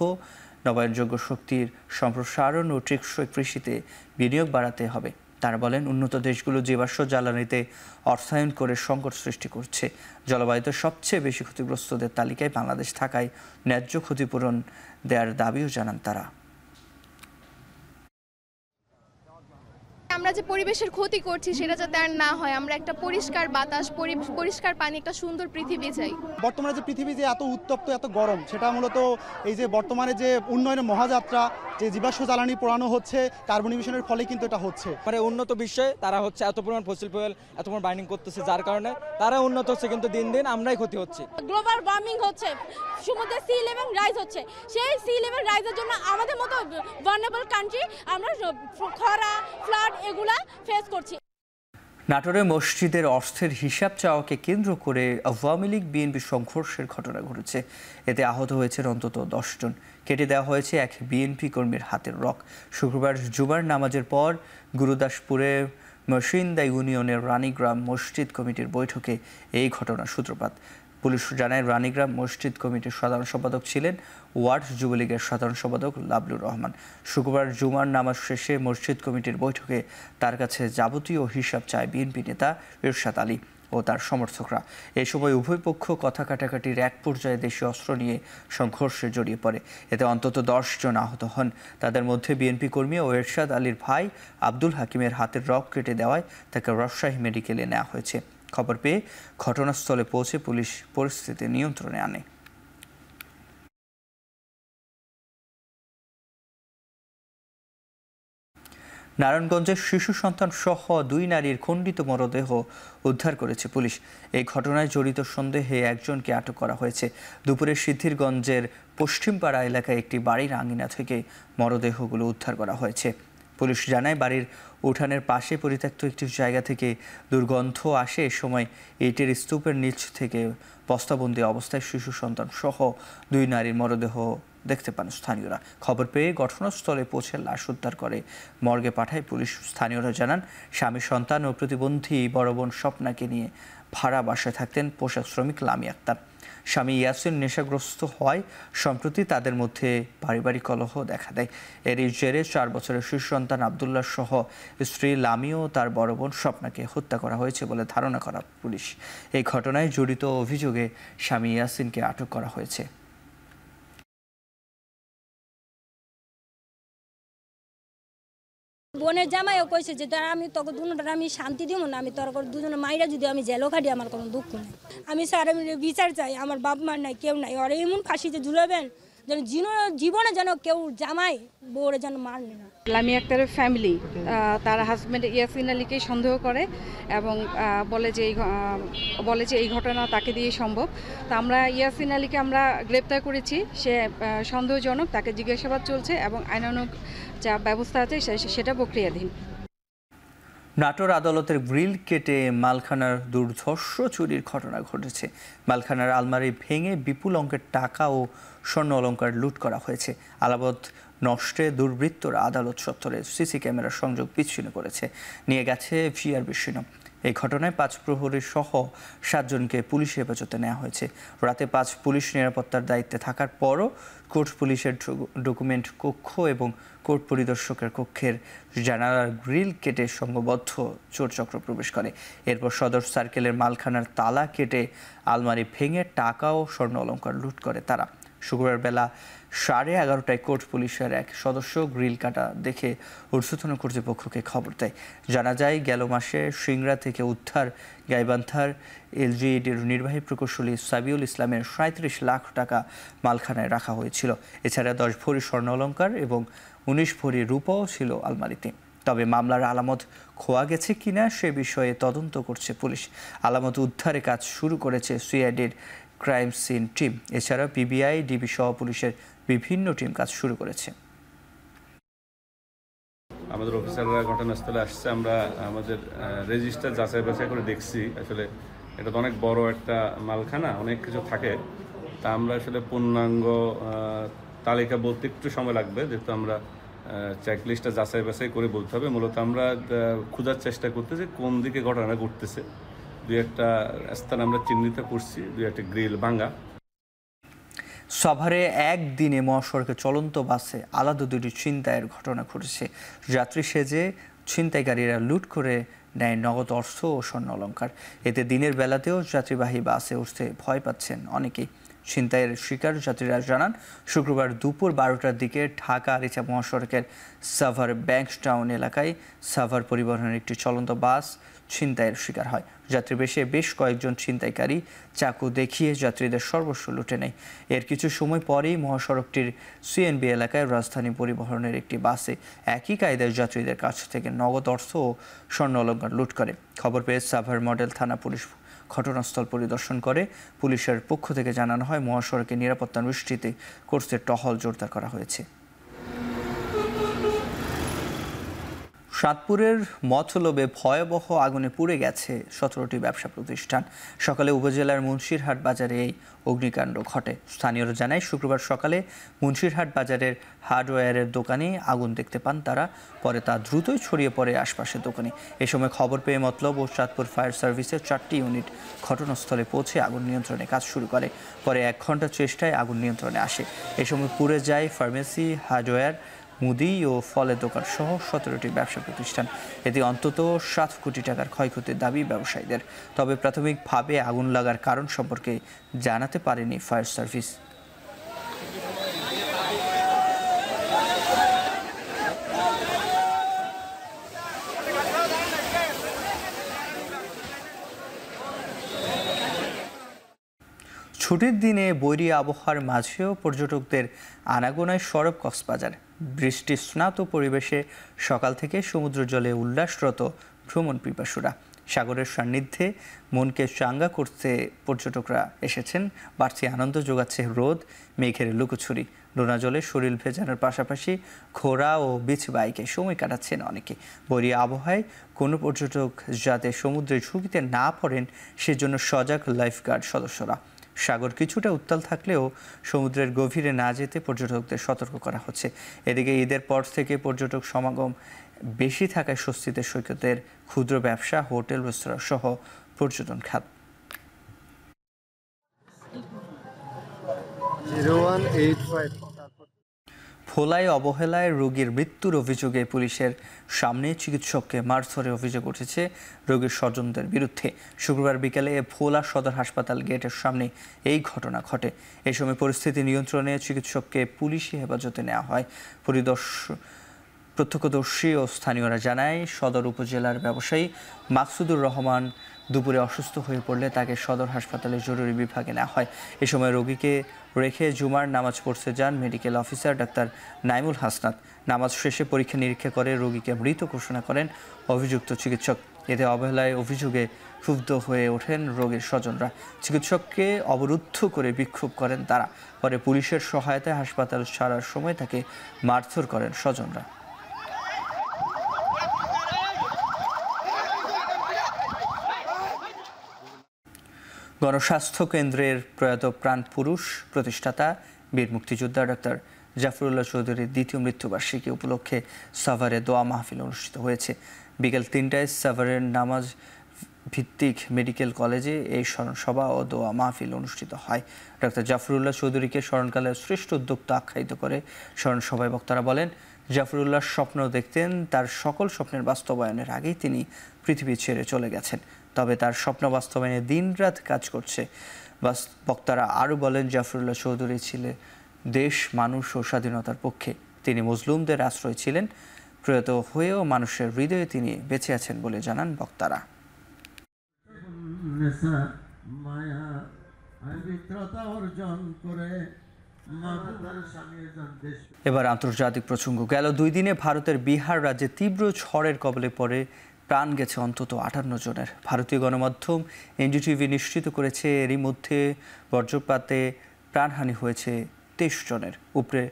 A: নবায়নযোগ্য শক্তির সম্প্রসারণ ও টেকসই কৃষিতে বিনিয়োগ বাড়াতে হবে। তারা বলেন, উন্নত দেশগুলো জীবাশ্ম জ্বালানিতে অর্থায়ন করে সংকট সৃষ্টি করছে। জলবায়ুতে সবচেয়ে বেশি ক্ষতিগ্রস্তদের তালিকায় বাংলাদেশ থাকায় ন্যায্য ক্ষতিপূরণ দেওয়ার দাবিও জানান তারা।
U: আমরা যে পরিবেশের ক্ষতি করছি সেটা যাতে আর না হয়, আমরা একটা পরিষ্কার বাতাস, পরিষ্কার পানি, একটা সুন্দর পৃথিবী চাই।
V: বর্তমানে যে পৃথিবী যে এত উত্তপ্ত, এত গরম, সেটা মূলত এই যে বর্তমানে যে উন্নয়নের মহাযাত্রা, যে জীবাশ্ম জ্বালানি পোড়ানো হচ্ছে, কার্বন ইমিশনের ফলে কিন্তু এটা হচ্ছে।
N: মানে উন্নত বিশ্বে তারা হচ্ছে এত পরিমাণ ফসিল ফুয়েল, এত পরিমাণ বাইন্ডিং করতেছে, যার কারণে তারা উন্নত হচ্ছে, কিন্তু দিন দিন আমরাই ক্ষতি হচ্ছে।
W: গ্লোবাল ওয়ার্মিং হচ্ছে, সমুদ্রের সি লেভেল রাইজ হচ্ছে। সেই সি লেভেল রাইজের জন্য আমাদের মতো ভালনারেবল কান্ট্রি আমরা খরা, ফ্লাড এগুলা ফেস করছি।
A: নাটোরে মসজিদের অর্থের হিসাব চাওয়াকে কেন্দ্র করে আওয়ামী লীগ বিএনপি সংঘর্ষের ঘটনা ঘটেছে। এতে আহত হয়েছেন অন্তত 10 জন। কেটে দেওয়া হয়েছে এক বিএনপি কর্মীর হাতের রক। শুক্রবার জুমার নামাজের পর গুরুদাসপুরে মসিন্দা ইউনিয়নের রানীগ্রাম মসজিদ কমিটির বৈঠকে এই ঘটনার সূত্রপাত। পুলিশ জানায়, রানীগ্রাম মসজিদ কমিটির সাধারণ সম্পাদক ছিলেন ওয়ার্ড যুবলীগের সাধারণ সম্পাদক লাবলুর রহমান। শুক্রবার জুমার নামাজ শেষে মসজিদ কমিটির বৈঠকে তার কাছে যাবতীয় হিসাব চায় বিএনপি নেতা এরশাদ আলী ও তার সমর্থকরা। এ সময় উভয় পক্ষ কথা কাটাকাটির এক পর্যায়ে দেশীয় অস্ত্র নিয়ে সংঘর্ষে জড়িয়ে পড়ে। এতে অন্তত 10 জন আহত হন। তাদের মধ্যে বিএনপি কর্মী ও এরশাদ আলীর ভাই আব্দুল হাকিমের হাতের রক কেটে দেওয়ায় তাকে রাজশাহী মেডিকেলে নেওয়া হয়েছে। খবর পেয়ে ঘটনাস্থলে পৌঁছে পুলিশ পরিস্থিতি নিয়ন্ত্রণে আনে। নারায়ণগঞ্জের শিশু সন্তান সহ 2 নারীর খণ্ডিত মরদেহ উদ্ধার করেছে পুলিশ। এই ঘটনায় জড়িত সন্দেহে একজনকে আটক করা হয়েছে। দুপুরে সিদ্ধিরগঞ্জের পশ্চিমপাড়া এলাকায় একটি বাড়ির আঙিনা থেকে মরদেহগুলো উদ্ধার করা হয়েছে। পুলিশ জানায়, বাড়ির উঠানের পাশে পরিত্যক্ত একটি জায়গা থেকে দুর্গন্ধ আসে। এ সময় ইটের স্তূপের নিচ থেকে বস্তাবন্দি অবস্থায় শিশু সন্তান সহ 2 নারীর মরদেহ দেখতে পান স্থানীয়রা। খবর পেয়ে ঘটনাস্থলে পৌঁছে লাশ উদ্ধার করে মর্গে পাঠায় পুলিশ। স্থানীয়রা জানান, স্বামী সন্তান ও প্রতিবন্ধী বড় বোন স্বপ্নাকে নিয়ে ভাড়া বাসায় থাকতেন পোশাক শ্রমিক লামি আক্তার। স্বামী ইয়াসিন নেশাগ্রস্ত হওয়ায় সম্প্রতি তাদের মধ্যে পারিবারিক কলহ দেখা দেয়। এরই জেরে 4 বছরের শিশু সন্তান আব্দুল্লাহ সহ স্ত্রী লামি ও তার বড় বোন স্বপ্নাকে হত্যা করা হয়েছে বলে ধারণা করা পুলিশ। এই ঘটনায় জড়িত অভিযোগে স্বামী ইয়াসিনকে আটক করা হয়েছে।
W: বোনের জামাইও কইছে যে আমি তোকে দুজনের আমি শান্তি দিব না, আমি তোর দুজনে মাইরা যদি আমি জেলও খাটি আমার কোনো দুঃখ নেই। আমি স্যার আমি বিচার চাই, আমার বাপ মার নাই কেউ নাই, আর এমন ফাঁসিতে ঝুলাবেন যেন জীবনে যেন কেউ জামাই বউরে যেন মারবে না।
B: লামি আক্তারের ফ্যামিলি তার হাজব্যান্ড ইয়াসিন আলীকে সন্দেহ করে এবং বলে যে এই ঘটনা তাকে দিয়ে সম্ভব। তো আমরা ইয়াসিন আলীকে আমরা গ্রেপ্তার করেছি, সে সন্দেহজনক, তাকে জিজ্ঞাসাবাদ চলছে এবং আইনানুগ যা ব্যবস্থা আছে সেটা প্রক্রিয়াধীন।
A: নাটোর আদালতের গ্রিল কেটে মালখানার দুর্ধর্ষ চুরির ঘটনা ঘটেছে। মালখানার আলমারি ভেঙে বিপুল অঙ্কের টাকা ও স্বর্ণ অলংকার লুট করা হয়েছে। আলামত নষ্টে দুর্বৃত্তরা আদালত চত্বরে সিসি ক্যামেরার সংযোগ বিচ্ছিন্ন করেছে, নিয়ে গেছে ভিআরবি শিরোনাম। এই ঘটনায় 5 প্রহরী সহ 7 জনকে পুলিশ হেফাজতে নেওয়া হয়েছে। রাতে 5 পুলিশ নিরাপত্তার দায়িত্বে থাকার পরও কোর্ট পুলিশের ডকুমেন্ট কক্ষ এবং কোর্ট পরিদর্শকের কক্ষের জানালার গ্রিল কেটে সংঘবদ্ধ চোরচক্র প্রবেশ করে। এরপর সদর সার্কেলের মালখানার তালা কেটে আলমারি ভেঙে টাকা ও স্বর্ণ অলংকার লুট করে তারা। শুক্রবার বেলা 11:30টায় কোর্ট পুলিশের এক সদস্য গ্রিল কাটা দেখে ঊর্ধ্বতন কর্তৃপক্ষকে খবর দেয়। জানা যায় গেল মাসে সিংড়া থেকে উদ্ধার গাইবান্ধার এলজিইডির নির্বাহী প্রকৌশলী সাবিউল ইসলামের 37 লাখ টাকা মালখানায় রাখা হয়েছিল। এছাড়া 10 ভরি স্বর্ণ অলংকার এবং 19 ভরি রূপাও ছিল আলমারিতে। তবে মামলার আলামত খোয়া গেছে কিনা সে বিষয়ে তদন্ত করছে পুলিশ। আলামত উদ্ধারে কাজ শুরু করেছে সিআইডির ক্রাইম সিন টিম। এছাড়া পিবিআই, ডিবি সহ পুলিশের বিভিন্ন টিম কাজ শুরু করেছে।
C: আমাদের অফিসাররা ঘটনাস্থলে আসছে, আমরা আমাদের রেজিস্টার যাচাই বাছাই করে দেখছি। আসলে এটা তো অনেক বড় একটা মালখানা, অনেক কিছু থাকে। তা আমরা আসলে পূর্ণাঙ্গ তালিকা বলতে একটু সময় লাগবে, যেহেতু আমরা চেকলিস্টটা যাচাই বাছাই করে বলতে হবে। মূলত আমরা খোঁজার চেষ্টা করতেছি কোন দিকে ঘটনা ঘটতেছে। 2-1টা স্থান আমরা চিহ্নিত করছি, 2-1টা গ্রিল ভাঙা।
A: সাভারে একদিনে মহাসড়কে চলন্ত বাসে আলাদা 2টি ছিনতাইয়ের ঘটনা ঘটেছে। যাত্রী সেজে ছিনতাইকারীরা লুট করে নেয় নগদ অর্থ ও স্বর্ণ অলংকার। এতে দিনের বেলাতেও যাত্রীবাহী বাসে উঠতে ভয় পাচ্ছেন অনেকেই। ছিনতাইয়ের শিকার যাত্রীরা জানান, শুক্রবার দুপুর 12টার দিকে ঢাকা আরিচা মহাসড়কের সাভার ব্যাংক টাউন এলাকায় সাভার পরিবহনের একটি চলন্ত বাস ছিনতাইয়ের শিকার হয়। যাত্রী বেশ কয়েকজন ছিনতাইকারী চাকু দেখিয়ে যাত্রীদের সর্বস্ব লুটে নেয়। এর কিছু সময় পরেই মহাসড়কটির সিএনবি এলাকায় রাজধানী পরিবহনের একটি বাসে একই কায়দায় যাত্রীদের কাছ থেকে নগদ অর্থ ও স্বর্ণ অলংকার লুট করে। খবর পেয়ে সাভার মডেল থানা পুলিশ ঘটনাস্থল পরিদর্শন করে। পুলিশের পক্ষ থেকে জানানো হয়, মহাসড়কে নিরাপত্তা নিশ্চিতে কোর্সের টহল জোরদার করা হয়েছে। সাতপুরের মতলবে ভয়াবহ আগুনে পুড়ে গেছে 17টি ব্যবসা প্রতিষ্ঠান। সকালে উপজেলার মুন্সিরহাট বাজারে এই অগ্নিকাণ্ড ঘটে। স্থানীয়রা জানায়, শুক্রবার সকালে মুন্সিরহাট বাজারের হার্ডওয়্যারের দোকানে আগুন দেখতে পান তারা। পরে তা দ্রুতই ছড়িয়ে পড়ে আশপাশের দোকানে। এ সময় খবর পেয়ে মতলব ও চাঁদপুর ফায়ার সার্ভিসের 4টি ইউনিট ঘটনাস্থলে পৌঁছে আগুন নিয়ন্ত্রণে কাজ শুরু করে। পরে 1 ঘন্টার চেষ্টায় আগুন নিয়ন্ত্রণে আসে। এ সময় পুড়ে যায় ফার্মেসি, হার্ডওয়্যার, মুদি ও ফলের দোকান সহ 17টি ব্যবসা প্রতিষ্ঠান। এতে অন্তত 7 কোটি টাকার ক্ষয়ক্ষতির দাবি ব্যবসায়ীদের। তবে প্রাথমিকভাবে আগুন লাগার কারণ সম্পর্কে জানাতে পারেনি ফায়ার সার্ভিস। ছুটির দিনে বৈরী আবহাওয়ার মাঝেও পর্যটকদের আনাগোনায় সরব কক্সবাজার। বৃষ্টি স্নাত পরিবেশে সকাল থেকে সমুদ্র জলে উল্লাসরত ভ্রমণ পিপাসুরা। সাগরের সান্নিধ্যে মনকে চাঙ্গা করতে পর্যটকরা এসেছেন। বাড়তি আনন্দ যোগাচ্ছে রোদ, মেঘের লুকোছুরি। নোনা জলে শরীর ভেজানোর পাশাপাশি ঘোড়া ও বিচ বাইকে সময় কাটাচ্ছেন অনেকে। বৈরী আবহাওয়ায় কোনো পর্যটক যাতে সমুদ্রে ঝুঁকিতে না পড়েন সেজন্য সজাগ লাইফগার্ড সদস্যরা। সাগর কিছুটা উত্তাল থাকলেও সমুদ্রের গভীরে না যেতে পর্যটকদের সতর্ক করা হচ্ছে। এদিকে ঈদের পর থেকে পর্যটক সমাগম বেশি থাকায় স্বস্তিতে সৈকতের ক্ষুদ্র ব্যবসা, হোটেল, রেস্তোরাঁ সহ পর্যটন খাত। ভোলায় অবহেলায় রোগীর মৃত্যুর অভিযোগে পুলিশের সামনে চিকিৎসককে মারধরের অভিযোগ উঠেছে রোগীর স্বজনদের বিরুদ্ধে। শুক্রবার বিকেলে ভোলা সদর হাসপাতাল গেটের সামনে এই ঘটনা ঘটে। এই সময় পরিস্থিতি নিয়ন্ত্রণে চিকিৎসককে পুলিশি হেফাজতে নেওয়া হয়। প্রত্যক্ষদর্শী ও স্থানীয়রা জানায়, সদর উপজেলার ব্যবসায়ী মাকসুদুর রহমান দুপুরে অসুস্থ হয়ে পড়লে তাকে সদর হাসপাতালে জরুরি বিভাগে নেওয়া হয়। এ সময় রোগীকে রেখে জুমার নামাজ পড়তে যান medical officer doctor Naimul Hasnat. নামাজ শেষে পরীক্ষা নিরীক্ষা করে রোগীকে মৃত ঘোষণা করেন অভিযুক্ত চিকিৎসক। এতে অবহেলায় অভিযোগে ক্ষুব্ধ হয়ে ওঠেন রোগীর স্বজনরা। চিকিৎসককে অবরুদ্ধ করে বিক্ষোভ করেন তারা। পরে পুলিশের সহায়তায় হাসপাতাল ছাড়ার সময় তাকে মারধর করেন স্বজনরা। গণস্বাস্থ্য কেন্দ্রের প্রয়াত প্রাণ পুরুষ প্রতিষ্ঠাতা বীর মুক্তিযোদ্ধা ডাক্তার জাফরুল্লাহ চৌধুরীর দ্বিতীয় মৃত্যুবার্ষিকী উপলক্ষে সাভারে দোয়া মাহফিল অনুষ্ঠিত হয়েছে। বিকেল ৩টায় সাভারের নামাজ ভিত্তিক মেডিকেল কলেজে এই স্মরণসভা ও দোয়া মাহফিল অনুষ্ঠিত হয়। ডাক্তার জাফরুল্লাহ চৌধুরীকে স্মরণকালের শ্রেষ্ঠ উদ্যোক্তা আখ্যায়িত করে স্মরণসভায় বক্তারা বলেন, জাফরুল্লাহ স্বপ্ন দেখতেন, তার সকল স্বপ্নের বাস্তবায়নের আগেই তিনি পৃথিবী ছেড়ে চলে গেছেন। তবে তার স্বপ্ন বাস্তবায়নে দিনরাত কাজ করছে। বক্তারা আরও বলেন, জাফরুল্লাহ চৌধুরী ছিলেন দেশ, মানুষ ও স্বাধীনতার পক্ষে। তিনি মজলুমদের আশ্রয় ছিলেন। প্রয়াত হয়েও মানুষের হৃদয়ে তিনি বেঁচে আছেন বলে জানান বক্তারা। এবার আন্তর্জাতিক প্রসঙ্গ। গেল 2 দিনে ভারতের বিহার রাজ্যে তীব্র ঝড়ের কবলে পড়ে প্রাণ গেছে অন্তত 58 জনের। ভারতীয় গণমাধ্যম এনডিটিভি নিশ্চিত করেছে, এরই মধ্যে বজ্রপাতে প্রাণহানি হয়েছে 23 জনের। উপরে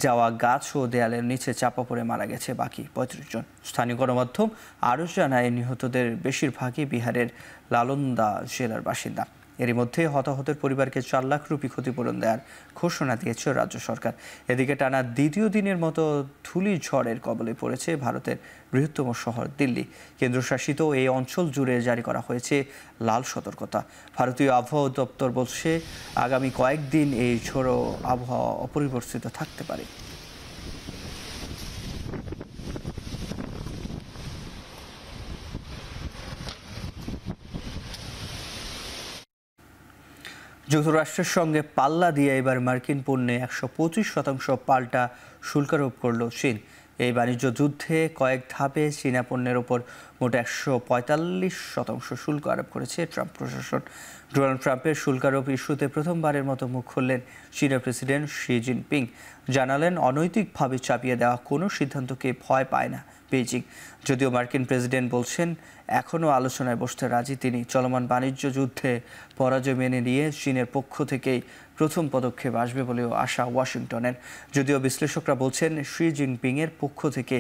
A: যাওয়া গাছ ও দেয়ালের নিচে চাপা পড়ে মারা গেছে বাকি 35 জন। স্থানীয় গণমাধ্যম আরও জানায়, নিহতদের বেশিরভাগই বিহারের লালন্দা জেলার বাসিন্দা। এরই মধ্যে হতাহতের পরিবারকে 4 লাখ রুপি ক্ষতিপূরণ দেওয়ার ঘোষণা দিয়েছে রাজ্য সরকার। এদিকে টানা দ্বিতীয় দিনের মতো ধূলি ঝড়ের কবলে পড়েছে ভারতের বৃহত্তম শহর দিল্লি। কেন্দ্রশাসিত এই অঞ্চল জুড়ে জারি করা হয়েছে লাল সতর্কতা। ভারতীয় আবহাওয়া দপ্তর বলছে, আগামী কয়েকদিন এই ঝোড়ো আবহাওয়া অপরিবর্তিত থাকতে পারে। যুক্তরাষ্ট্রের সঙ্গে পাল্লা দিয়ে এবার মার্কিন পণ্যে 125% পাল্টা শুল্ক আরোপ করল চীন। এই বাণিজ্য যুদ্ধে কয়েক ধাপে চীনা পণ্যের ওপর মোট 145% শুল্ক আরোপ করেছে ট্রাম্প প্রশাসন। ডোনাল্ড ট্রাম্পের শুল্ক আরোপ ইস্যুতে প্রথমবারের মতো মুখ খুললেন চীনের প্রেসিডেন্ট শি জিনপিং। জানালেন, অনৈতিকভাবে চাপিয়ে দেওয়া কোনো সিদ্ধান্তকে ভয় পায় না বেইজিং। যদিও মার্কিন প্রেসিডেন্ট বলছেন এখনও আলোচনায় বসতে রাজি তিনি। চলমান বাণিজ্য যুদ্ধে পরাজয় মেনে নিয়ে চীনের পক্ষ থেকেই প্রথম পদক্ষেপ আসবে বলেও আশা ওয়াশিংটনের। যদিও বিশ্লেষকরা বলছেন, শি জিনপিংয়ের পক্ষ থেকে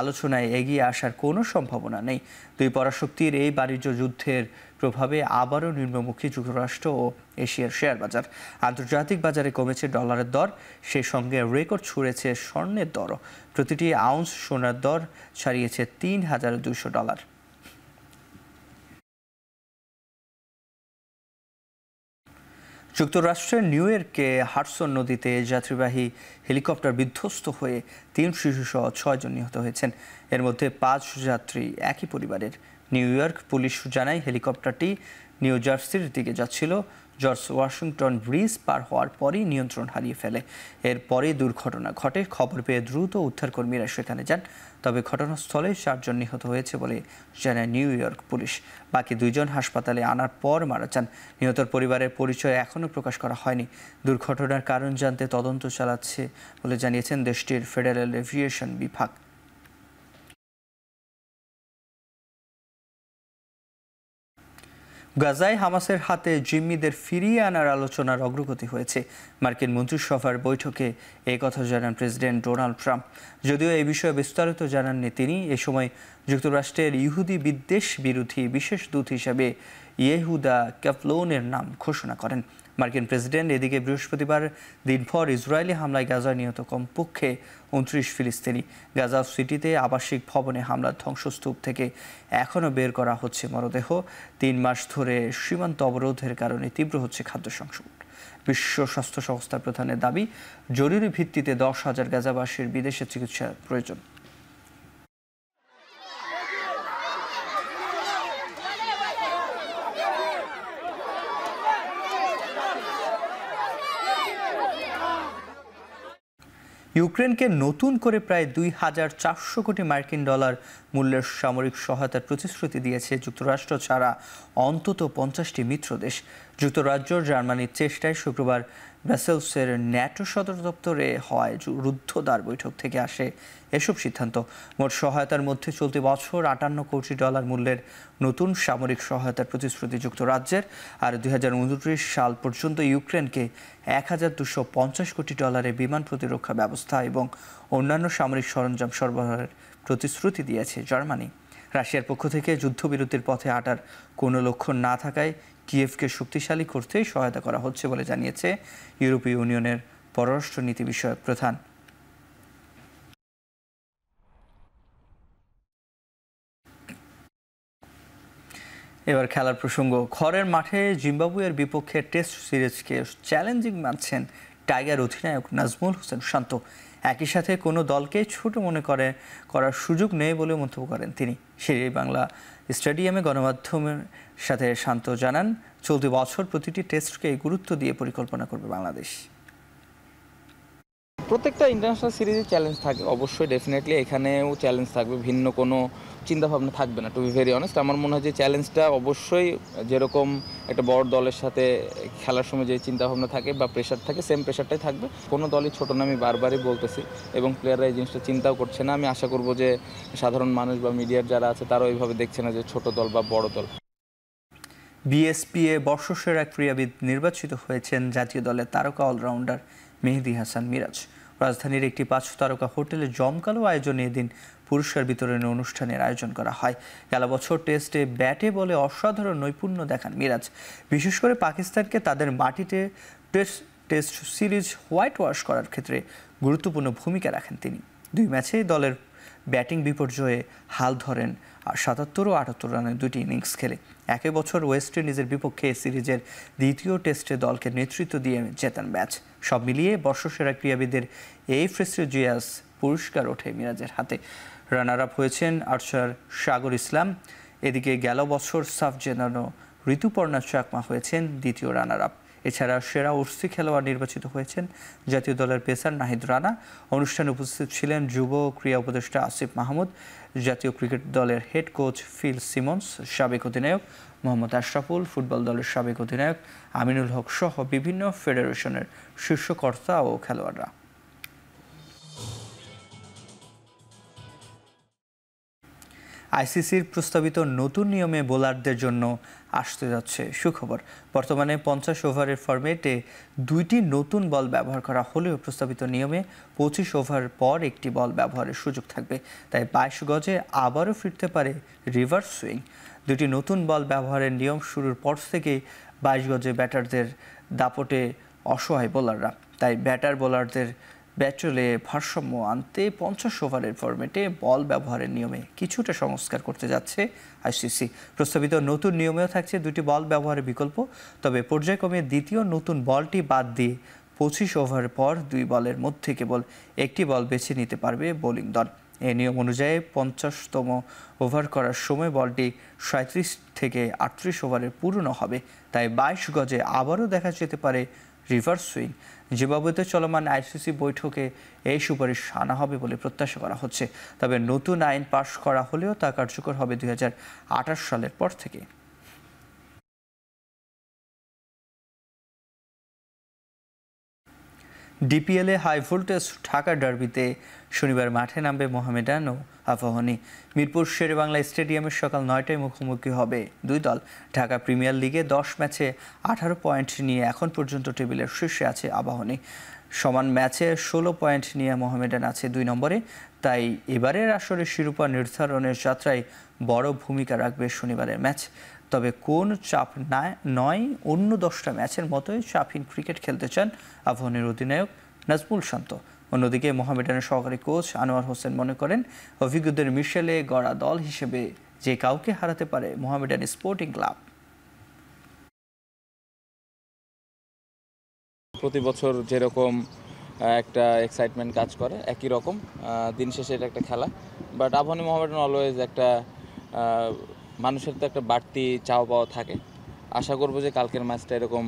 A: আলোচনায় এগিয়ে আসার কোনো সম্ভাবনা নেই। দুই পরাশক্তির এই বাণিজ্য যুদ্ধের প্রভাবে আবারও নিম্নমুখী যুক্তরাষ্ট্র ও এশিয়ার শেয়ার বাজার। আন্তর্জাতিক বাজারে কমেছে ডলারের দর, সেই সঙ্গে রেকর্ড ছুঁড়েছে স্বর্ণের দরও। প্রতিটি আউন্স সোনার দর ছাড়িয়েছে $3,200। যুক্তরাষ্ট্রের নিউ ইয়র্কে হাডসন নদীতে যাত্রীবাহী হেলিকপ্টার বিধ্বস্ত হয়ে 3 শিশুসহ 6 জন নিহত হয়েছেন। এর মধ্যে 5 যাত্রী একই পরিবারের। নিউ ইয়র্ক পুলিশ জানায়, হেলিকপ্টারটি নিউ জার্সির দিকে যাচ্ছিল। জর্জ ওয়াশিংটন ব্রিজ পার হওয়ার পরই নিয়ন্ত্রণ হারিয়ে ফেলে। এরপরে দুর্ঘটনা ঘটে। খবর পেয়ে দ্রুত উদ্ধারকর্মীরা সেখানে যান। তবে ঘটনাস্থলে 4 জন নিহত হয়েছে বলে জানায় নিউ ইয়র্ক পুলিশ। বাকি 2 জন হাসপাতালে আনার পর মারা যান। নিহতর পরিবারের পরিচয় এখনও প্রকাশ করা হয়নি। দুর্ঘটনার কারণ জানতে তদন্ত চালাচ্ছে বলে জানিয়েছেন দেশটির ফেডারেল এভিয়েশন বিভাগ। গাজায় হামাসের হাতে জিম্মিদের ফিরিয়ে আনার আলোচনার অগ্রগতি হয়েছে। মার্কিন মন্ত্রিসভার বৈঠকে এই কথা জানান প্রেসিডেন্ট ডোনাল্ড ট্রাম্প। যদিও এই বিষয়ে বিস্তারিত জানাননি তিনি। এ সময় যুক্তরাষ্ট্রের ইহুদি বিদ্বেষ বিরোধী বিশেষ দূত হিসাবে ইয়েহুদা ক্যাপলোনের নাম ঘোষণা করেন মার্কিন প্রেসিডেন্ট। এদিকে বৃহস্পতিবার দিনভর ইসরায়েলি হামলায় গাজায় নিহত কমপক্ষে 29 ফিলিস্তিনি। গাজা সিটিতে আবাসিক ভবনে হামলার ধ্বংসস্তূপ থেকে এখনও বের করা হচ্ছে মরদেহ। 3 মাস ধরে সীমান্ত অবরোধের কারণে তীব্র হচ্ছে খাদ্য সংকট। বিশ্ব স্বাস্থ্য সংস্থার প্রধানের দাবি, জরুরি ভিত্তিতে 10,000 গাজাবাসীর বিদেশে চিকিৎসা প্রয়োজন। ইউক্রেনকে নতুন করে প্রায় 2,400 কোটি মার্কিন ডলার মূল্যের সামরিক সহায়তার প্রতিশ্রুতি দিয়েছে যুক্তরাষ্ট্র ছাড়া অন্তত 50টি মিত্র দেশ। যুক্তরাজ্য জার্মানির চেষ্টায় শুক্রবার ব্রাসেলসের ন্যাটো সদর দপ্তরে হওয়ায় রুদ্ধদ্বার বৈঠক থেকে আসে এসব সিদ্ধান্ত। মোট সহায়তার মধ্যে চলতি বছর 58 কোটি ডলার মূল্যের নতুন সামরিক সহায়তার প্রতিশ্রুতি যুক্তরাজ্যের, আর 2029 সাল পর্যন্ত ইউক্রেনকে 1,250 কোটি ডলারের বিমান প্রতিরক্ষা ব্যবস্থা এবং অন্যান্য সামরিক সরঞ্জাম সরবরাহের প্রতিশ্রুতি দিয়েছে জার্মানি। রাশিয়ার পক্ষ থেকে যুদ্ধবিরতির পথে হাঁটার কোনো লক্ষণ না থাকায় কিয়েভকে শক্তিশালী করতেই সহায়তা করা হচ্ছে বলে জানিয়েছে ইউরোপীয় ইউনিয়নের পররাষ্ট্রনীতি বিষয়ক প্রধান। এবার খেলার প্রসঙ্গ। ঘরের মাঠে জিম্বাবুয়ের বিপক্ষে টেস্ট সিরিজকে চ্যালেঞ্জিং মানছেন টাইগার অধিনায়ক নাজমুল হোসেন শান্ত। একই সাথে কোনো দলকে ছোট মনে করার সুযোগ নেই বলে মন্তব্য করেন তিনি। শেরে বাংলা স্টেডিয়ামে গণমাধ্যমের সাথে শান্ত জানান, চলতি বছর প্রতিটি টেস্টকে গুরুত্ব দিয়ে পরিকল্পনা করবে বাংলাদেশ।
D: প্রত্যেকটা ইন্টারন্যাশনাল সিরিজে চ্যালেঞ্জ থাকে, অবশ্যই ডেফিনেটলি এখানেও চ্যালেঞ্জ থাকবে, ভিন্ন কোনো চিন্তাভাবনা থাকবে না। টু বি ভেরি অনেস্ট, আমার মনে হয় যে চ্যালেঞ্জটা অবশ্যই যেরকম একটা বড় দলের সাথে খেলার সময় যে চিন্তাভাবনা থাকে বা প্রেশার থাকে, সেম প্রেশারটাই থাকবে। কোনো দলই ছোটো না, আমি বারবারই বলতেছি, এবং প্লেয়াররা এই জিনিসটা চিন্তাও করছে না। আমি আশা করব যে সাধারণ মানুষ বা মিডিয়ার যারা আছে তারা ওইভাবে দেখছে না যে ছোট দল বা বড় দল।
A: বিএসপিএ বর্ষসেরা ক্রীড়াবিদ নির্বাচিত হয়েছেন জাতীয় দলের তারকা অলরাউন্ডার মেহেদী হাসান মিরাজ। রাজধানীর একটি 5 তারকা হোটেলে জমকালো আয়োজনে এদিন পুরস্কার বিতরণের অনুষ্ঠানের আয়োজন করা হয়। গেল বছর টেস্টে ব্যাটে বলে অসাধারণ নৈপুণ্য দেখান মিরাজ। বিশেষ করে পাকিস্তানকে তাদের মাটিতে টেস্ট সিরিজ হোয়াইট ওয়াশ করার ক্ষেত্রে গুরুত্বপূর্ণ ভূমিকা রাখেন তিনি। 2 ম্যাচেই দলের ব্যাটিং বিপর্যয়ে হাল ধরেন 77 ও 78 রানের 2টি ইনিংস খেলে। একই বছর ওয়েস্ট ইন্ডিজের বিপক্ষে সিরিজের দ্বিতীয় টেস্টে দলকে নেতৃত্ব দিয়ে জেতান ম্যাচ। সব মিলিয়ে বর্ষসেরা ক্রীড়াবিদের এই প্রেস্টিজিয়াস পুরস্কার ওঠে মিরাজের হাতে। রানার আপ হয়েছেন আর্চার সাগর ইসলাম। এদিকে গেল বছর সাফ জেনানো ঋতুপর্ণা চাকমা হয়েছেন দ্বিতীয় রানার আপ। এছাড়া সেরা উর্সি খেলোয়াড় নির্বাচিত হয়েছেন জাতীয় দলের পেসার নাহিদ রানা। অনুষ্ঠানে উপস্থিত ছিলেন যুব ক্রীড়া উপদেষ্টা আসিফ মাহমুদ, জাতীয় ক্রিকেট দলের হেড কোচ ফিল সিমন্স, সাবেক অধিনায়ক মোহাম্মদ আশরাফুল, ফুটবল দলের সাবেক অধিনায়ক আমিনুল হক সহ বিভিন্ন ফেডারেশনের শীর্ষকর্তা ও খেলোয়াড়রা। আইসিসির প্রস্তাবিত নতুন নিয়মে বোলারদের জন্য আসতে যাচ্ছে সুখবর। বর্তমানে 50 ওভারের ফরম্যাটে 2টি নতুন বল ব্যবহার করা হলেও প্রস্তাবিত নিয়মে 25 ওভার পর একটি বল ব্যবহারের সুযোগ থাকবে। তাই 22 গজে আবারও ফিরতে পারে রিভার্স সুইং। 2টি নতুন বল ব্যবহারের নিয়ম শুরুর পর থেকেই 22 গজে ব্যাটারদের দাপটে অসহায় বোলাররা। তাই ব্যাটার বোলারদের ব্যাটলে ভারসাম্য আনতে 50 ওভারের ফরম্যাটে বল ব্যবহারের নিয়মে কিছুটা সংস্কার করতে যাচ্ছে আইসিসি। প্রস্তাবিত নতুন নিয়মেও থাকছে 2টি বল ব্যবহারের বিকল্প, তবে পর্যায়ক্রমে দ্বিতীয় নতুন বলটি বাদ দিয়ে 25 ওভার পর 2 বলের মধ্যে কেবল একটি বল বেছে নিতে পারবে বোলিং দল। এই নিয়ম অনুযায়ী 50তম ওভার করার সময় বলটি 37 থেকে 38 ওভারের পুরনো হবে। তাই 22 গজে আবারও দেখা যেতে পারে রিভার্স সুইং। জিম্বাবুয়েতে চলমান আইসিসি বৈঠকে এই সুপারিশ আনা হবে বলে প্রত্যাশা করা হচ্ছে। তবে নতুন আইন পাশ করা হলেও তা কার্যকর হবে 2028 সালের পর থেকে। ডিপিএলে হাই ভোল্টেজ ঢাকা ডার্বিতে শনিবার মাঠে নামবে মোহামেডান ও আবাহনী। মিরপুর শেরেবাংলা স্টেডিয়ামের সকাল 9টায় মুখোমুখি হবে 2 দল। ঢাকা প্রিমিয়ার লিগে 10 ম্যাচে 18 পয়েন্ট নিয়ে এখন পর্যন্ত টেবিলের শীর্ষে আছে আবাহনী। সমান ম্যাচে 16 পয়েন্ট নিয়ে মোহামেডান আছে 2 নম্বরে। তাই এবারের আসরের শিরোপা নির্ধারণের যাত্রায় বড় ভূমিকা রাখবে শনিবারের ম্যাচ। তবে কোন চাপ নয়, অন্য 10টা ম্যাচের মতোই চাপহীন ক্রিকেট খেলতে চান আবাহনীর অধিনায়ক নাজমুল শান্ত। অন্যদিকে মোহামেডানের সহকারী কোচ আনোয়ার হোসেন মনে করেন, অভিজ্ঞদের মিশেলে গড়া দল হিসেবে যে কাউকে হারাতে পারে মোহামেডান স্পোর্টিং ক্লাব।
D: প্রতি বছর যেরকম একটা এক্সাইটমেন্ট কাজ করে একই রকম দিন শেষে এটা একটা খেলা, বাট আবাহনী মোহামেডান অলওয়েজ একটা মানুষের তো একটা বাড়তি চাওয়া পাওয়া থাকে। আশা করবো যে কালকের ম্যাচটা এরকম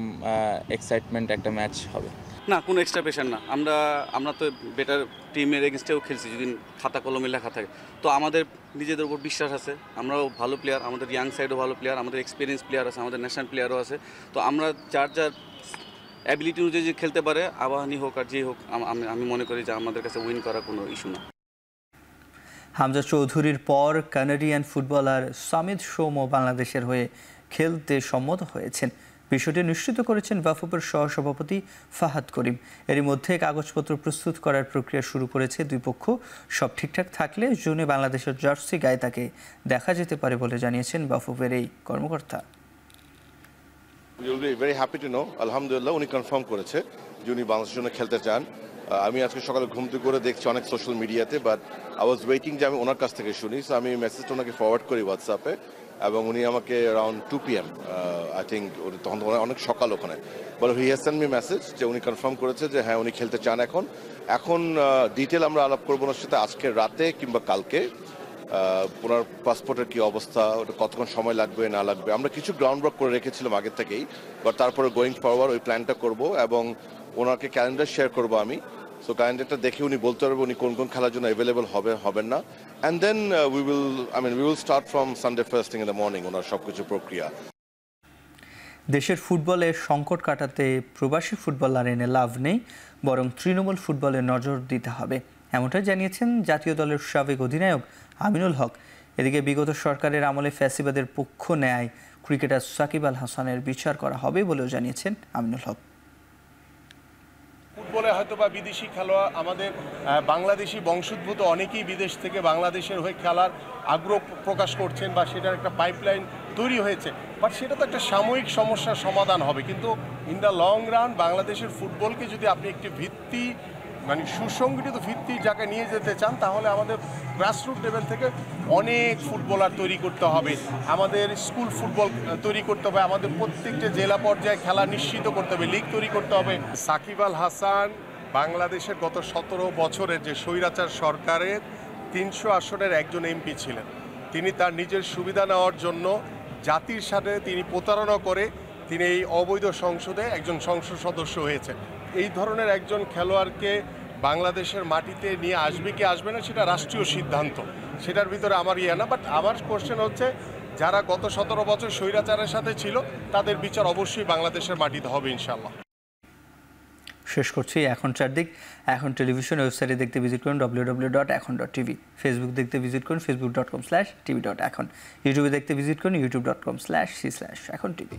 D: এক্সাইটমেন্ট একটা ম্যাচ হবে।
E: না, কোনো এক্সট্রা প্রেশার না। আমরা তো বেটার টিমের এগেনস্টেও খেলছি, যদি খাতা কলমে লেখা থাকে। তো আমাদের নিজেদের উপর বিশ্বাস আছে, আমরাও ভালো প্লেয়ার, আমাদের ইয়াং সাইডও ভালো প্লেয়ার, আমাদের এক্সপিরিয়েন্স প্লেয়ার আছে, আমাদের ন্যাশনাল প্লেয়ারও আছে। তো আমরা যার অ্যাবিলিটি অনুযায়ী যে খেলতে পারে, আবাহনী হোক আর যেই হোক, আমি মনে করি যে আমাদের কাছে উইন করা কোনো ইস্যু না।
A: হামজা চৌধুরীর পর কানাডিয়ান ফুটবলার সামিদ সোমও বাংলাদেশের হয়ে খেলতে সম্মত হয়েছেন। বিষয়টি নিশ্চিত করেছেন বাফুফের সহসভাপতি ফাহাদ করিম। এরই মধ্যে কাগজপত্র প্রস্তুত করার প্রক্রিয়া শুরু করেছে দুই পক্ষ। সব ঠিকঠাক থাকলে জুনে বাংলাদেশের জার্সি গায়ে তাকে দেখা যেতে পারে বলে জানিয়েছেন বাফুফের এই কর্মকর্তা।
F: You'll be very happy to know, আলহামদুলিল্লাহ উনি কনফার্ম করেছে যে উনি বাংলাদেশের জন্য খেলতে চান। আমি আজকে সকালে ঘুম থেকে করে দেখছি অনেক সোশ্যাল মিডিয়াতে, বাট আই ওয়াজ ওয়েটিং যে আমি ওনার কাছ থেকে শুনি। সো আমি মেসেজটা ওনাকে ফরওয়ার্ড করি হোয়াটসঅ্যাপে, এবং উনি আমাকে অ্যারাউন্ড 2 PM আই থিঙ্ক, তখন অনেক সকাল ওখানে, বলে he has send me message যে উনি কনফার্ম করেছে যে হ্যাঁ উনি খেলতে চান। এখন ডিটেল আমরা আলাপ করবো ওনার সাথে আজকে রাতে কিংবা কালকে। ওনার পাসপোর্টের কি অবস্থা, ওটা কতক্ষণ সময় লাগবে না লাগবে, আমরা কিছু গ্রাউন্ড ওয়ার্ক করে রেখেছিলাম আগের থেকেই, বাট তারপরে গোয়িং ফরওয়ার্ড ওই প্ল্যানটা করব এবং ওনাকে ক্যালেন্ডার শেয়ার করবো আমি। সো ক্যালেন্ডারটা দেখে উনি বলতে পারবে উনি কোন কোন খেলার জন্য অ্যাভেলেবল হবেন না। And then we will start from Sunday first thing in the morning ওনার সবকিছু প্রক্রিয়া।
A: দেশের ফুটবলের সংকট কাটাতে প্রবাসী ফুটবলার এনে লাভ নেই, বরং তৃণমূল ফুটবলে নজর দিতে হবে, এমনটাই জানিয়েছেন জাতীয় দলের সাবেক অধিনায়ক আমিনুল হক। এদিকে বিগত সরকারের আমলে ফ্যাসিবাদের পক্ষ নেয় ক্রিকেটার সাকিব আল হাসানের বিচার করা হবে বলেও জানিয়েছেন আমিনুল হক।
H: ফুটবলে হয়তো বা বিদেশি খেলোয়াড়, আমাদের বাংলাদেশি বংশোদ্ভূত অনেকেই বিদেশ থেকে বাংলাদেশের হয়ে খেলার আগ্রহ প্রকাশ করছেন বা সেটার একটা পাইপলাইন তৈরি হয়েছে, বাট সেটা তো একটা সাময়িক সমস্যার সমাধান হবে। কিন্তু ইন দ্য লং রান বাংলাদেশের ফুটবলকে যদি আপনি একটি ভিত্তি মানে সুসংগঠিত ভিত্তির জায়গায় নিয়ে যেতে চান, তাহলে আমাদের গ্রাসরুট লেভেল থেকে অনেক ফুটবলার তৈরি করতে হবে, আমাদের স্কুল ফুটবল তৈরি করতে হবে, আমাদের প্রত্যেকটা জেলা পর্যায়ে খেলা নিশ্চিত করতে হবে, লিগ তৈরি করতে হবে। সাকিব আল হাসান বাংলাদেশের গত 17 বছরের যে স্বৈরাচার সরকারের 300 আসনের একজন এমপি ছিলেন। তিনি তার নিজের সুবিধা নেওয়ার জন্য জাতির সাথে তিনি প্রতারণা করে তিনি এই অবৈধ সংসদে একজন সংসদ সদস্য হয়েছেন। এই ধরনের একজন খেলোয়াড়কে বাংলাদেশের মাটিতে নিয়ে আসবে কি আসবে না সেটা রাষ্ট্রীয় সিদ্ধান্ত, সেটার ভিতরে আমার না। বাট আমার কোশ্চেন হচ্ছে যারা গত 17 বছর স্বৈরাচারের সাথে ছিল তাদের বিচার অবশ্যই বাংলাদেশের মাটিতে হবে ইনশাআল্লাহ।
A: শেষ করছি এখন চারদিক। এখন টেলিভিশন ওয়েবসাইটে দেখতে ভিজিট করুন www.ekhon.tv, ফেসবুক দেখতে ভিজিট করুন facebook.com/tv.ekhon, ইউটিউবে দেখতে ভিজিট করুন youtube.com/c/ekhon tv।